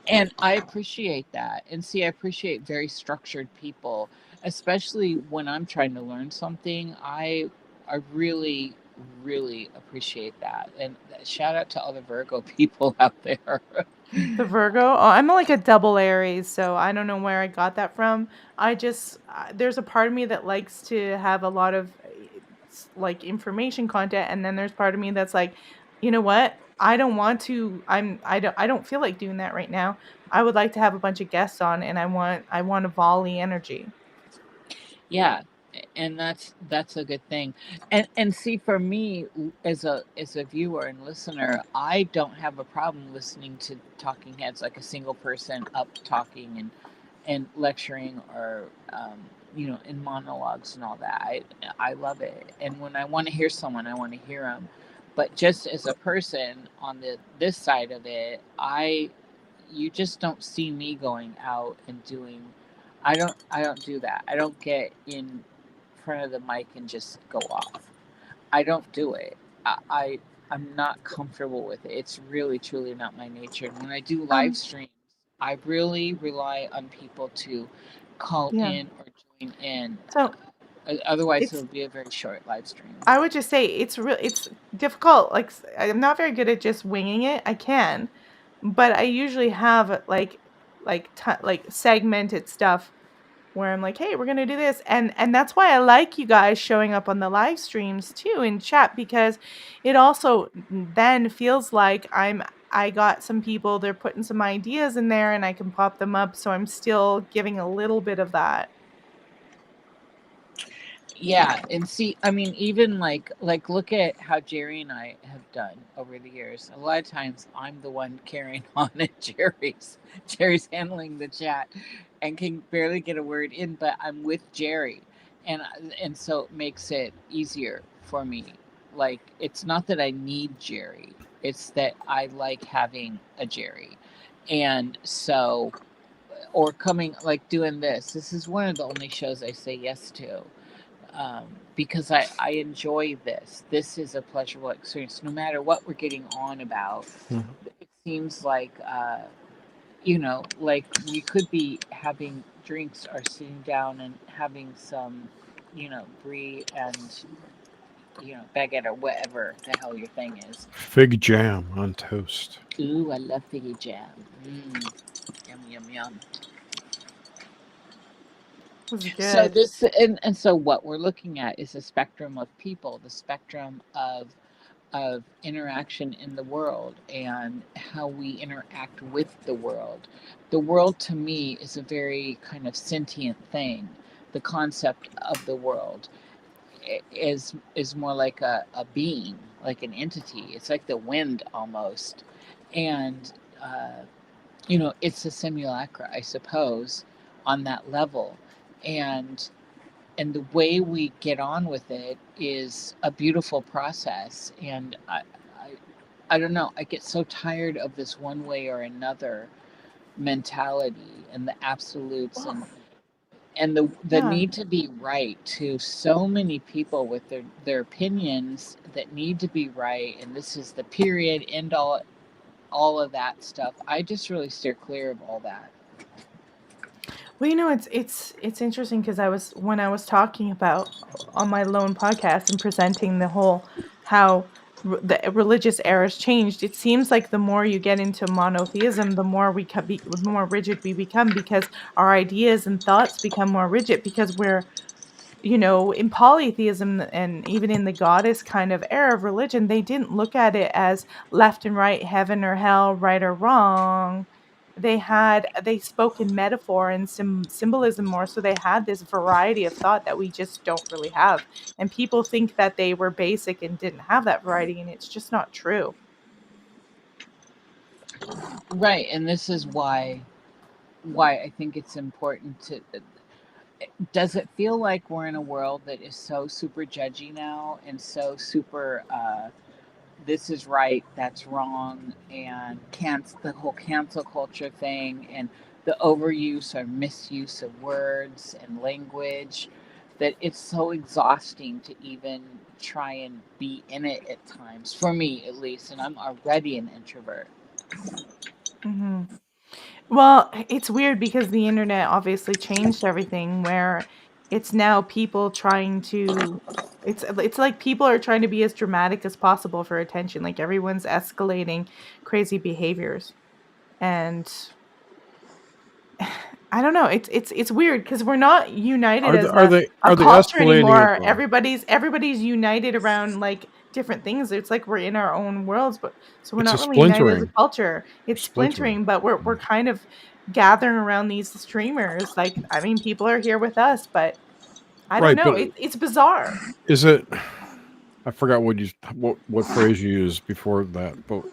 Speaker 3: And I appreciate that. And see, I appreciate very structured people, especially when I'm trying to learn something. I really, really appreciate that. And shout out to all the Virgo people out there.
Speaker 1: The Virgo, oh, I'm like a double Aries, so I don't know where I got that from. I just, there's a part of me that likes to have a lot of like information content, and then there's part of me that's like, you know what? I don't want to. I don't feel like doing that right now. I would like to have a bunch of guests on, and I want a volley energy.
Speaker 3: Yeah, and that's a good thing. And see, for me, as a viewer and listener, I don't have a problem listening to talking heads, like a single person up talking and lecturing, or in monologues and all that. I love it, and when I want to hear someone, I want to hear them. But just as a person on this side of it, you just don't see me going out and doing. I don't do that. I don't get in front of the mic and just go off. I don't do it. I'm not comfortable with it. It's really truly not my nature. And when I do live
Speaker 1: Um,
Speaker 3: streams, I really rely on people to call
Speaker 1: yeah.
Speaker 3: in or join in.
Speaker 1: So
Speaker 3: Otherwise,
Speaker 1: it's
Speaker 3: it'll be a very short live stream.
Speaker 1: I would just say it's difficult. Like I'm not very good at just winging it. I can, but I usually have like segmented stuff where I'm like, "Hey, we're going to do this." And that's why I like you guys showing up on the live streams too in chat because it also then feels like I got some people, they're putting some ideas in there and I can pop them up, so I'm still giving a little bit of that.
Speaker 3: Yeah, and see, I mean, even like look at how Jerry and I have done over the years. A lot of times, I'm the one carrying on, and Jerry's handling the chat, and can barely get a word in. But I'm with Jerry, and and so it makes it easier for me. Like it's not that I need Jerry; it's that I like having a Jerry, and so or coming like doing this. This is one of the only shows I say yes to, because I enjoy this. This is a pleasurable experience, no matter what we're getting on about. It seems like, like we could be having drinks or sitting down and having some, brie and, baguette or whatever the hell your thing is.
Speaker 2: Fig jam on toast.
Speaker 3: Ooh, I love figgy jam. Yum, yum, yum.
Speaker 1: was
Speaker 3: So
Speaker 1: good.
Speaker 3: this and so what we're looking at is a spectrum of people, the spectrum of interaction in the world and how we interact with the world. The world to me is a very kind of sentient thing. The concept of the world is more like a being, like an entity. It's like the wind almost. And it's a simulacra, I suppose, on that level. And the way we get on with it is a beautiful process. And I don't know, I get so tired of this one way or another mentality and the absolutes and the
Speaker 1: Yeah.
Speaker 3: need to be right to so many people with their opinions that need to be right, and this is the period end all of that stuff. I just really steer clear of all that.
Speaker 1: Well, it's interesting because when I was talking about on my lone podcast and presenting the whole how the religious eras changed. It seems like the more you get into monotheism, the more the more rigid we become because our ideas and thoughts become more rigid because we're in polytheism and even in the goddess kind of era of religion, they didn't look at it as left and right, heaven or hell, right or wrong. They spoke in metaphor and symbolism more, so they had this variety of thought that we just don't really have. And people think that they were basic and didn't have that variety, and it's just not true.
Speaker 3: Right, and this is why I think it's important to. Does it feel like we're in a world that is so super judgy now and so super this is right, that's wrong, and the whole cancel culture thing and the overuse or misuse of words and language, that it's so exhausting to even try and be in it at times, for me at least, and I'm already an introvert.
Speaker 1: hmm Well, it's weird because the internet obviously changed everything where it's now people trying to it's like people are trying to be as dramatic as possible for attention. Like everyone's escalating crazy behaviors. And I don't know, it's weird because we're not united
Speaker 2: Are they
Speaker 1: as
Speaker 2: are they
Speaker 1: a
Speaker 2: are they
Speaker 1: culture
Speaker 2: escalating it
Speaker 1: anymore.
Speaker 2: though?
Speaker 1: Everybody's united around like different things. It's like we're in our own worlds, but so we're
Speaker 2: It's a
Speaker 1: not really united as a
Speaker 2: splintering.
Speaker 1: culture.
Speaker 2: They're
Speaker 1: It's
Speaker 2: splintering.
Speaker 1: splintering, but we're
Speaker 2: Mm.
Speaker 1: kind of gathering around these streamers. Like, I mean, people are here with us, but I don't
Speaker 2: Right,
Speaker 1: know.
Speaker 2: but
Speaker 1: It's bizarre.
Speaker 2: is it? I forgot what phrase you used before that, but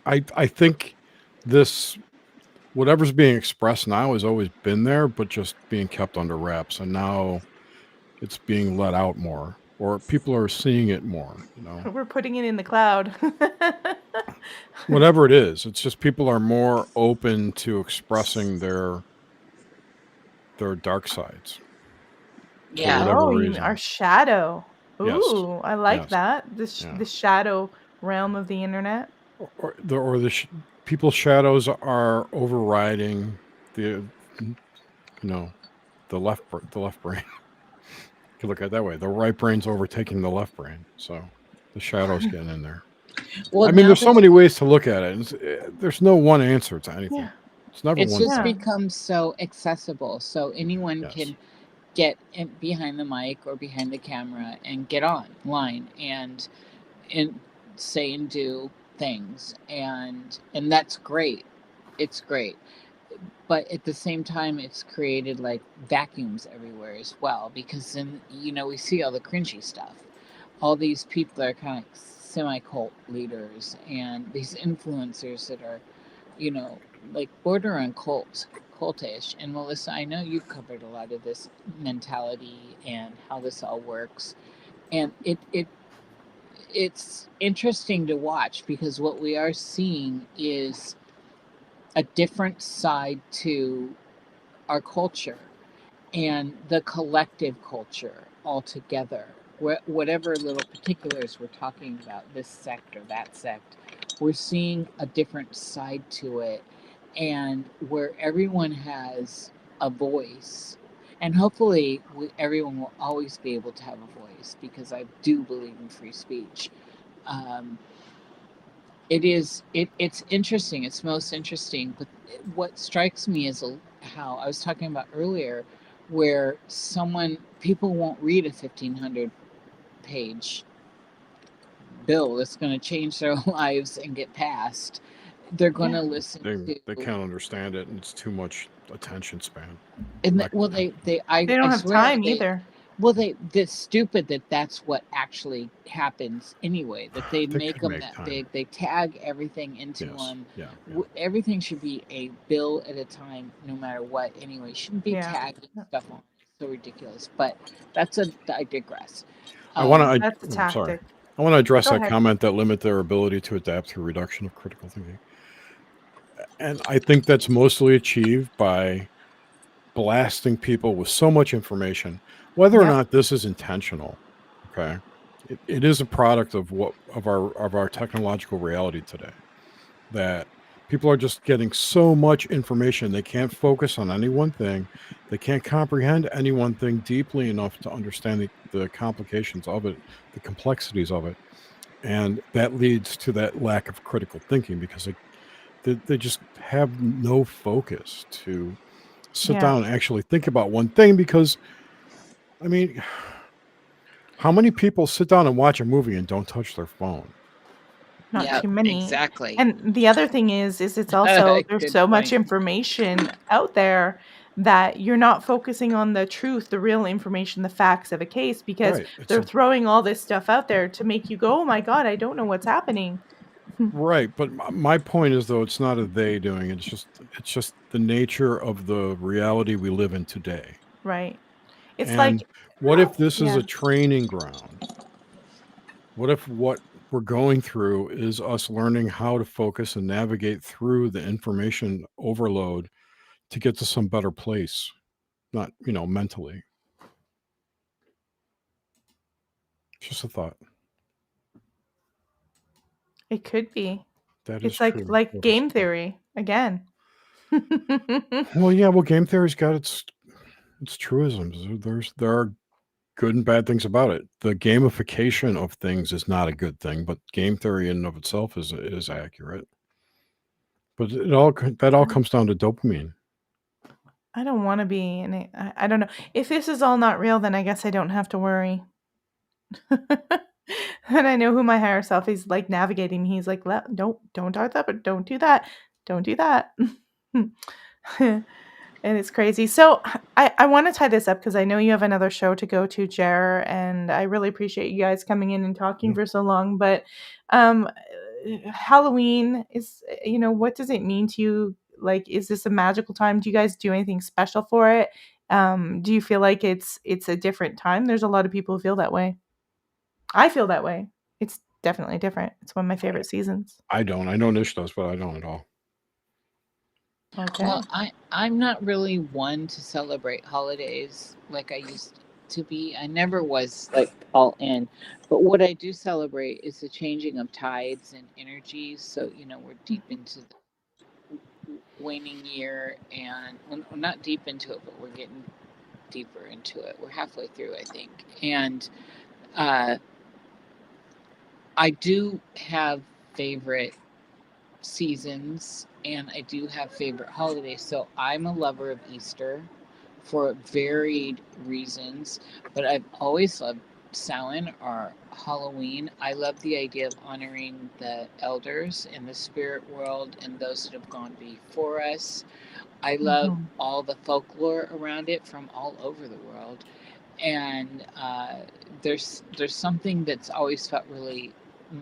Speaker 2: I think this whatever's being expressed now has always been there, but just being kept under wraps, and now it's being let out more, or people are seeing it more.
Speaker 1: We're putting it in the cloud.
Speaker 2: Whatever it is, it's just people are more open to expressing their dark sides for
Speaker 3: Yeah.
Speaker 2: whatever
Speaker 1: Oh, you mean our
Speaker 2: reason.
Speaker 1: shadow.
Speaker 2: Yes,
Speaker 1: Ooh, I like
Speaker 2: yes,
Speaker 1: that.
Speaker 2: yeah.
Speaker 1: The shadow realm of the internet.
Speaker 2: People's shadows are overriding the you know the left brain. You can look at it that way. The right brain's overtaking the left brain, so the shadow's getting in there.
Speaker 3: Well,
Speaker 2: I mean,
Speaker 3: now
Speaker 2: there's so
Speaker 3: this
Speaker 2: many ways to look at it. There's no one answer to anything.
Speaker 1: Yeah.
Speaker 2: It's never
Speaker 3: it's
Speaker 2: one
Speaker 3: just
Speaker 1: Yeah.
Speaker 2: thing.
Speaker 3: become so accessible, so anyone
Speaker 2: Yes.
Speaker 3: can get behind the mic or behind the camera and get online and say and do things, and that's great. It's great, but at the same time it's created like vacuums everywhere as well, because then we see all the cringy stuff, all these people that are kind of semi-cult leaders and these influencers that are you know like border on cultish. And Melissa, I know you've covered a lot of this mentality and how this all works, and it's interesting to watch because what we are seeing is a different side to our culture and the collective culture altogether. Whatever little particulars we're talking about, this sect or that sect, we're seeing a different side to it, and where everyone has a voice. And hopefully, everyone will always be able to have a voice because I do believe in free speech. Um, it's interesting. It's most interesting. But what strikes me as how I was talking about earlier, where people won't read a 1,500 page bill that's going to change their lives and get passed. They're going to listen
Speaker 2: They
Speaker 3: to,
Speaker 2: can't understand it, and it's too much attention span.
Speaker 3: and
Speaker 2: Not-
Speaker 1: They
Speaker 3: I
Speaker 1: don't have
Speaker 3: swear
Speaker 1: time either.
Speaker 3: they're stupid that's what actually happens anyway, that they make
Speaker 2: could
Speaker 3: them
Speaker 2: make
Speaker 3: that
Speaker 2: time.
Speaker 3: big. They tag everything into
Speaker 2: Yes.
Speaker 3: them.
Speaker 2: Yeah.
Speaker 3: Everything should be a bill at a time, no matter what. Anyway, shouldn't be
Speaker 1: Yeah.
Speaker 3: tagging stuff on. It's so ridiculous. But I digress.
Speaker 2: I want to.
Speaker 1: That's a tactic.
Speaker 2: Sorry. I want to address
Speaker 1: Go
Speaker 2: that
Speaker 1: ahead.
Speaker 2: comment that limit their ability to adapt through reduction of critical thinking. And I think that's mostly achieved by blasting people with so much information, whether or
Speaker 1: Yep.
Speaker 2: not this is intentional. Okay, it is a product of our technological reality today, that people are just getting so much information they can't focus on any one thing, they can't comprehend any one thing deeply enough to understand the complications of it, the complexities of it, and that leads to that lack of critical thinking, because they just have no focus to sit
Speaker 1: Yeah.
Speaker 2: down and actually think about one thing. Because I mean, how many people sit down and watch a movie and don't touch their phone?
Speaker 1: Not
Speaker 3: Yeah,
Speaker 1: too many.
Speaker 3: exactly.
Speaker 1: And the other thing is it's also there's
Speaker 3: Good
Speaker 1: so much
Speaker 3: point.
Speaker 1: information out there that you're not focusing on the truth, the real information, the facts of a case, because
Speaker 2: Right.
Speaker 1: they're throwing all this stuff out there to make you go, "Oh my God, I don't know what's happening."
Speaker 2: Right, but my point is, though, it's not a they doing it. It's just the nature of the reality we live in today.
Speaker 1: Right. It's
Speaker 2: And
Speaker 1: like,
Speaker 2: what if this is
Speaker 1: yeah.
Speaker 2: a training ground? What if what we're going through is us learning how to focus and navigate through the information overload to get to some better place, not, mentally. Just a thought.
Speaker 1: It could be.
Speaker 2: That is
Speaker 1: It's like
Speaker 2: true.
Speaker 1: game theory again.
Speaker 2: Well, yeah. Well, game theory's got its truisms. There are good and bad things about it. The gamification of things is not a good thing, but game theory in and of itself is accurate. But that all comes down to dopamine.
Speaker 1: I don't want to be in it. I don't know. If this is all not real, then I guess I don't have to worry. And I know who my higher self is, like, navigating me. He's like, don't talk that, but don't do that. Don't do that. And it's crazy. So I want to tie this up because I know you have another show to go to, Jer, and I really appreciate you guys coming in and talking for so long. But Halloween is, what does it mean to you? Like, is this a magical time? Do you guys do anything special for it? Do you feel like it's a different time? There's a lot of people who feel that way. I feel that way. It's definitely different. It's one of my favorite seasons.
Speaker 2: I don't. I know Nish does, but I don't at all.
Speaker 1: Okay.
Speaker 3: Well, I'm not really one to celebrate holidays like I used to be. I never was like all in. But what I do celebrate is the changing of tides and energies. So, we're deep into the waning year, and we're not deep into it, but we're getting deeper into it. We're halfway through, I think. And I do have favorite seasons, and I do have favorite holidays. So I'm a lover of Easter for varied reasons, but I've always loved Samhain or Halloween. I love the idea of honoring the elders in the spirit world and those that have gone before us. I love all the folklore around it from all over the world. And there's something that's always felt really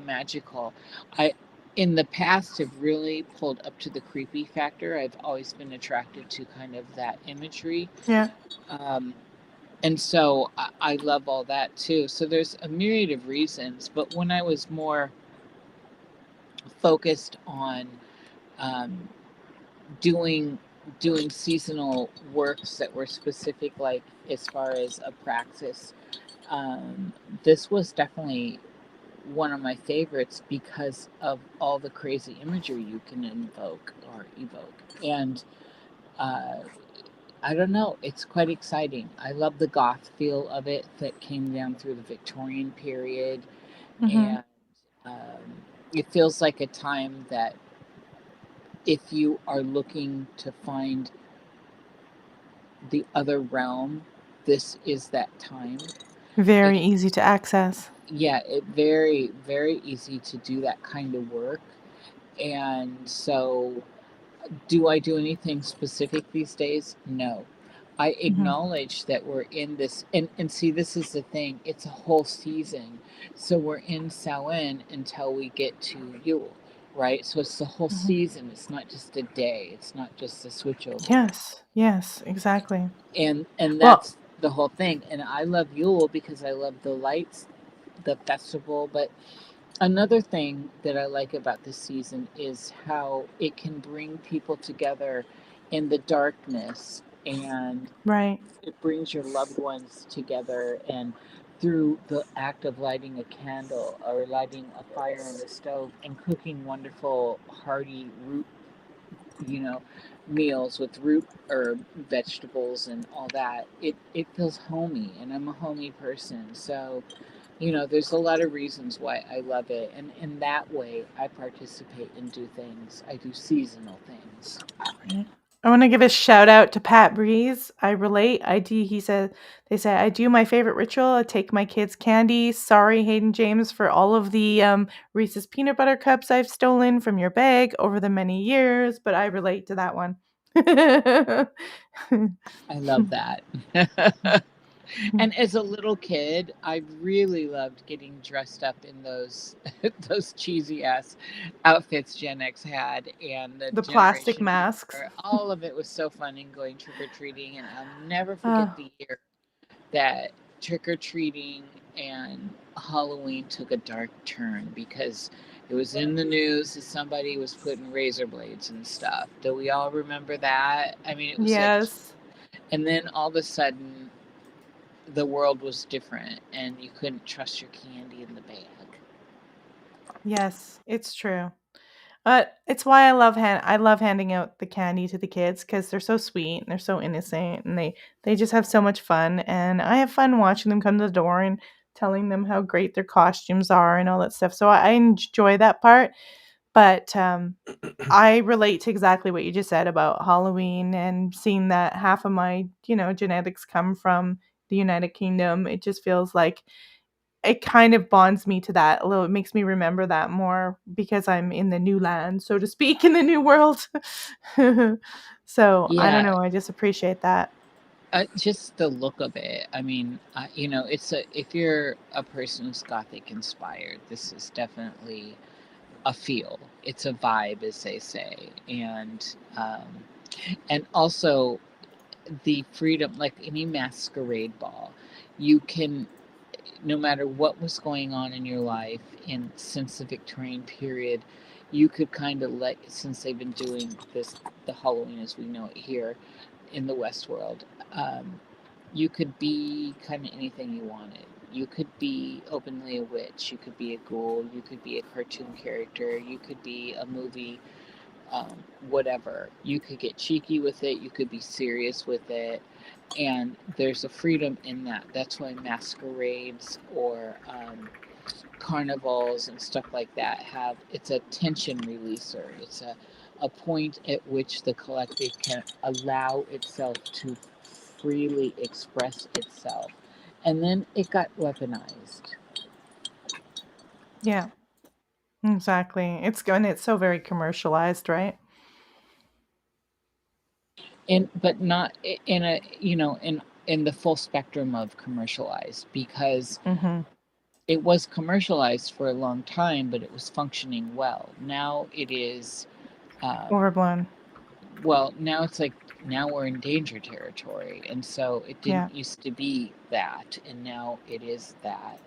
Speaker 3: magical. I in the past have really pulled up to the creepy factor. I've always been attracted to kind of that imagery.
Speaker 1: Yeah.
Speaker 3: And so I love all that too. So there's a myriad of reasons. But when I was more focused on doing seasonal works that were specific, like as far as a praxis, this was definitely one of my favorites because of all the crazy imagery you can invoke or evoke. And I don't know, it's quite exciting. I love the goth feel of it that came down through the Victorian period. And it feels like a time that if you are looking to find the other realm, this is that time.
Speaker 1: Very
Speaker 3: It,
Speaker 1: easy to access.
Speaker 3: yeah, it very, very easy to do that kind of work. And so, do I do anything specific these days? No. I acknowledge that we're in this, and see, this is the thing, it's a whole season. So we're in Samhain until we get to Yule, right? So it's the whole season. It's not just a day, it's not just a switchover.
Speaker 1: Yes, exactly.
Speaker 3: And
Speaker 1: Well,
Speaker 3: that's the whole thing. And I love Yule because I love the lights, the festival. But another thing that I like about this season is how it can bring people together in the darkness, and
Speaker 1: right.
Speaker 3: it brings your loved ones together. And through the act of lighting a candle or lighting a fire in the stove and cooking wonderful hearty root, you know, meals with root herb vegetables and all that, it feels homey, and I'm a homey person. So, there's a lot of reasons why I love it. And in that way, I participate and do things. I do seasonal things.
Speaker 1: Right. I want to give a shout out to Pat Breeze. I relate. They say, I do my favorite ritual. I take my kids' candy. Sorry, Hayden James, for all of the Reese's peanut butter cups I've stolen from your bag over the many years, but I relate to that one.
Speaker 3: I love that. And as a little kid, I really loved getting dressed up in those those cheesy ass outfits Gen X had, and the
Speaker 1: The plastic
Speaker 3: generation
Speaker 1: masks.
Speaker 3: before. All of it was so fun, and going trick or treating. And I'll never forget
Speaker 1: Oh,
Speaker 3: the year that trick or treating and Halloween took a dark turn because it was in the news that somebody was putting razor blades and stuff. Do we all remember that? I mean, it was like,
Speaker 1: yes.
Speaker 3: and then all of a sudden, the world was different, and you couldn't trust your candy in the bag.
Speaker 1: Yes, it's true. It's why I love handing out the candy to the kids because they're so sweet and they're so innocent and they just have so much fun, and I have fun watching them come to the door and telling them how great their costumes are and all that stuff. So I enjoy that part, but I relate to exactly what you just said about Halloween and seeing that half of my genetics come from the United Kingdom. It just feels like it kind of bonds me to that a little. It makes me remember that more because I'm in the new land, so to speak, in the new world. So I don't
Speaker 3: Yeah,
Speaker 1: know. I just appreciate that.
Speaker 3: just the look of it. I mean, it's if you're a person who's Gothic inspired, this is definitely a feel. It's a vibe, as they say, and also the freedom, like any masquerade ball, you can, no matter what was going on in your life in since the Victorian period, you could kind of let, since they've been doing this, the Halloween as we know it here in the West world, um, you could be kind of anything you wanted. You could be openly a witch, you could be a ghoul, you could be a cartoon character, you could be a movie, whatever. You could get cheeky with it, you could be serious with it, and there's a freedom in that. That's why masquerades or carnivals and stuff like that have, it's a tension releaser. It's a point at which the collective can allow itself to freely express itself. And then it got weaponized.
Speaker 1: Yeah, exactly. It's going. It's so very commercialized, right?
Speaker 3: And but not in a, in the full spectrum of commercialized, because
Speaker 1: Mm-hmm.
Speaker 3: it was commercialized for a long time, but it was functioning well. Now it is, um,
Speaker 1: Overblown.
Speaker 3: well, now it's like, now we're in danger territory. And so it
Speaker 1: Yeah.
Speaker 3: didn't used to be that, and now it is that.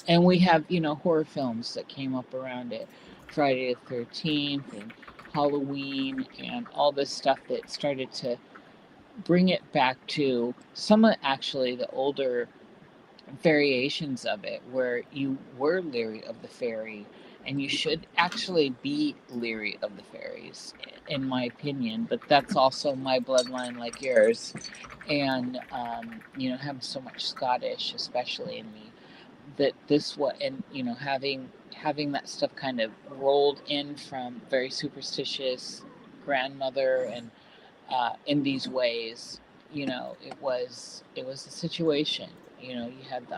Speaker 3: And we have, horror films that came up around it, Friday the 13th and Halloween and all this stuff that started to bring it back to some of actually the older variations of it, where you were leery of the fairy, and you should actually be leery of the fairies, in my opinion. But that's also my bloodline, like yours, and have so much Scottish, especially in me, that this what, and having that stuff kind of rolled in from very superstitious grandmother, and in these ways, you know, it was a situation. You know, you had the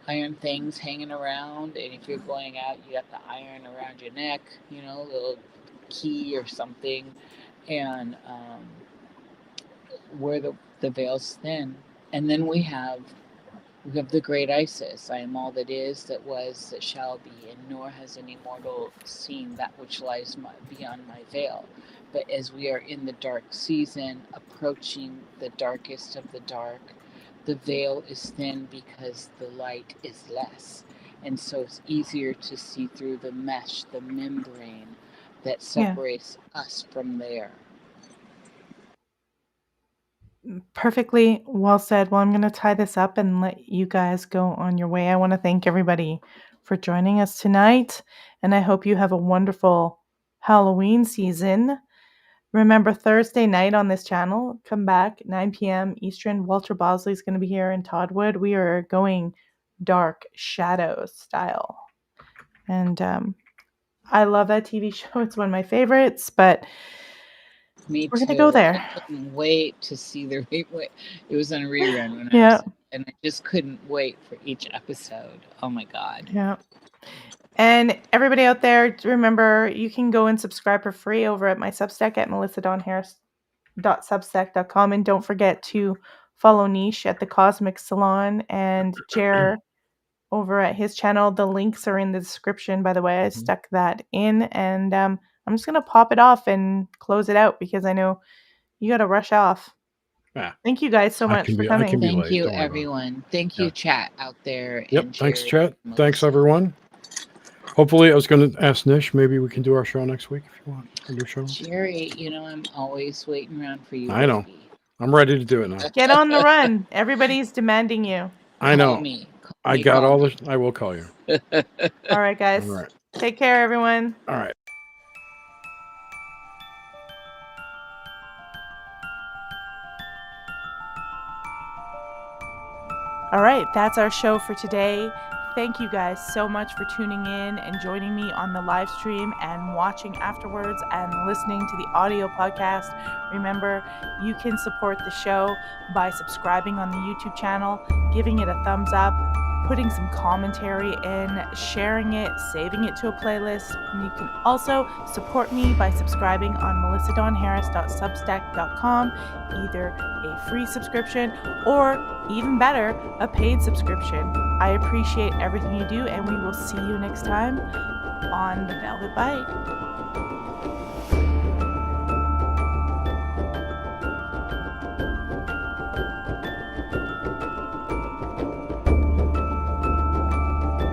Speaker 3: iron things hanging around, and if you're going out, you got the iron around your neck, you know, a little key or something, and where the veil's thin. And then we have the great Isis. I am all that is, that was, that shall be, and nor has any mortal seen that which lies beyond my veil. But as we are in the dark season, approaching the darkest of the dark, the veil is thin because the light is less. And so it's easier to see through the mesh, the membrane that separates us from there.
Speaker 1: Perfectly well said. Well, I'm going to tie this up and let you guys go on your way. I want to thank everybody for joining us tonight, and I hope you have a wonderful Halloween season. Remember, Thursday night on this channel, come back, 9 p.m. Eastern. Walter Bosley is going to be here in Toddwood. We are going dark shadows style. And I love that TV show. It's one of my favorites, but
Speaker 3: Me
Speaker 1: we're
Speaker 3: too.
Speaker 1: going to go there.
Speaker 3: I couldn't wait to see the rerun. It was on a rerun when
Speaker 1: Yeah.
Speaker 3: I was, and I just couldn't wait for each episode. Oh my God.
Speaker 1: Yeah. And everybody out there, remember, you can go and subscribe for free over at my Substack at melissadonharris.substack.com. And don't forget to follow Niish at the Cosmic Salon and Jer over at his channel. The links are in the description, by the way. I stuck that in. And I'm just going to pop it off and close it out because I know you got to rush off.
Speaker 2: Yeah.
Speaker 1: Thank you guys so much for coming.
Speaker 2: be
Speaker 3: Thank
Speaker 2: late.
Speaker 3: you,
Speaker 2: Don't worry about it.
Speaker 3: everyone. Thank you, chat out there.
Speaker 2: Yep.
Speaker 3: And
Speaker 2: Thanks,
Speaker 3: Jerry
Speaker 2: chat.
Speaker 3: and
Speaker 2: Thanks,
Speaker 3: Melissa.
Speaker 2: everyone. Hopefully, I was going to ask Nish, maybe we can do our show next week if you want. A new show.
Speaker 3: Jerry, you know, I'm always waiting around for you.
Speaker 2: I know.
Speaker 3: Baby.
Speaker 2: I'm ready to do it now.
Speaker 1: Get on the run. Everybody's demanding you.
Speaker 2: I know.
Speaker 3: Call me.
Speaker 2: I got all the. I will call you.
Speaker 1: All right, guys.
Speaker 2: All right.
Speaker 1: Take care, everyone.
Speaker 2: All right.
Speaker 1: All right, that's our show for today. Thank you guys so much for tuning in and joining me on the live stream and watching afterwards and listening to the audio podcast. Remember, you can support the show by subscribing on the YouTube channel, giving it a thumbs up, putting some commentary in, sharing it, saving it to a playlist. And you can also support me by subscribing on melissadonharris.substack.com, either a free subscription or, even better, a paid subscription. I appreciate everything you do, and we will see you next time on The Velvet Bite.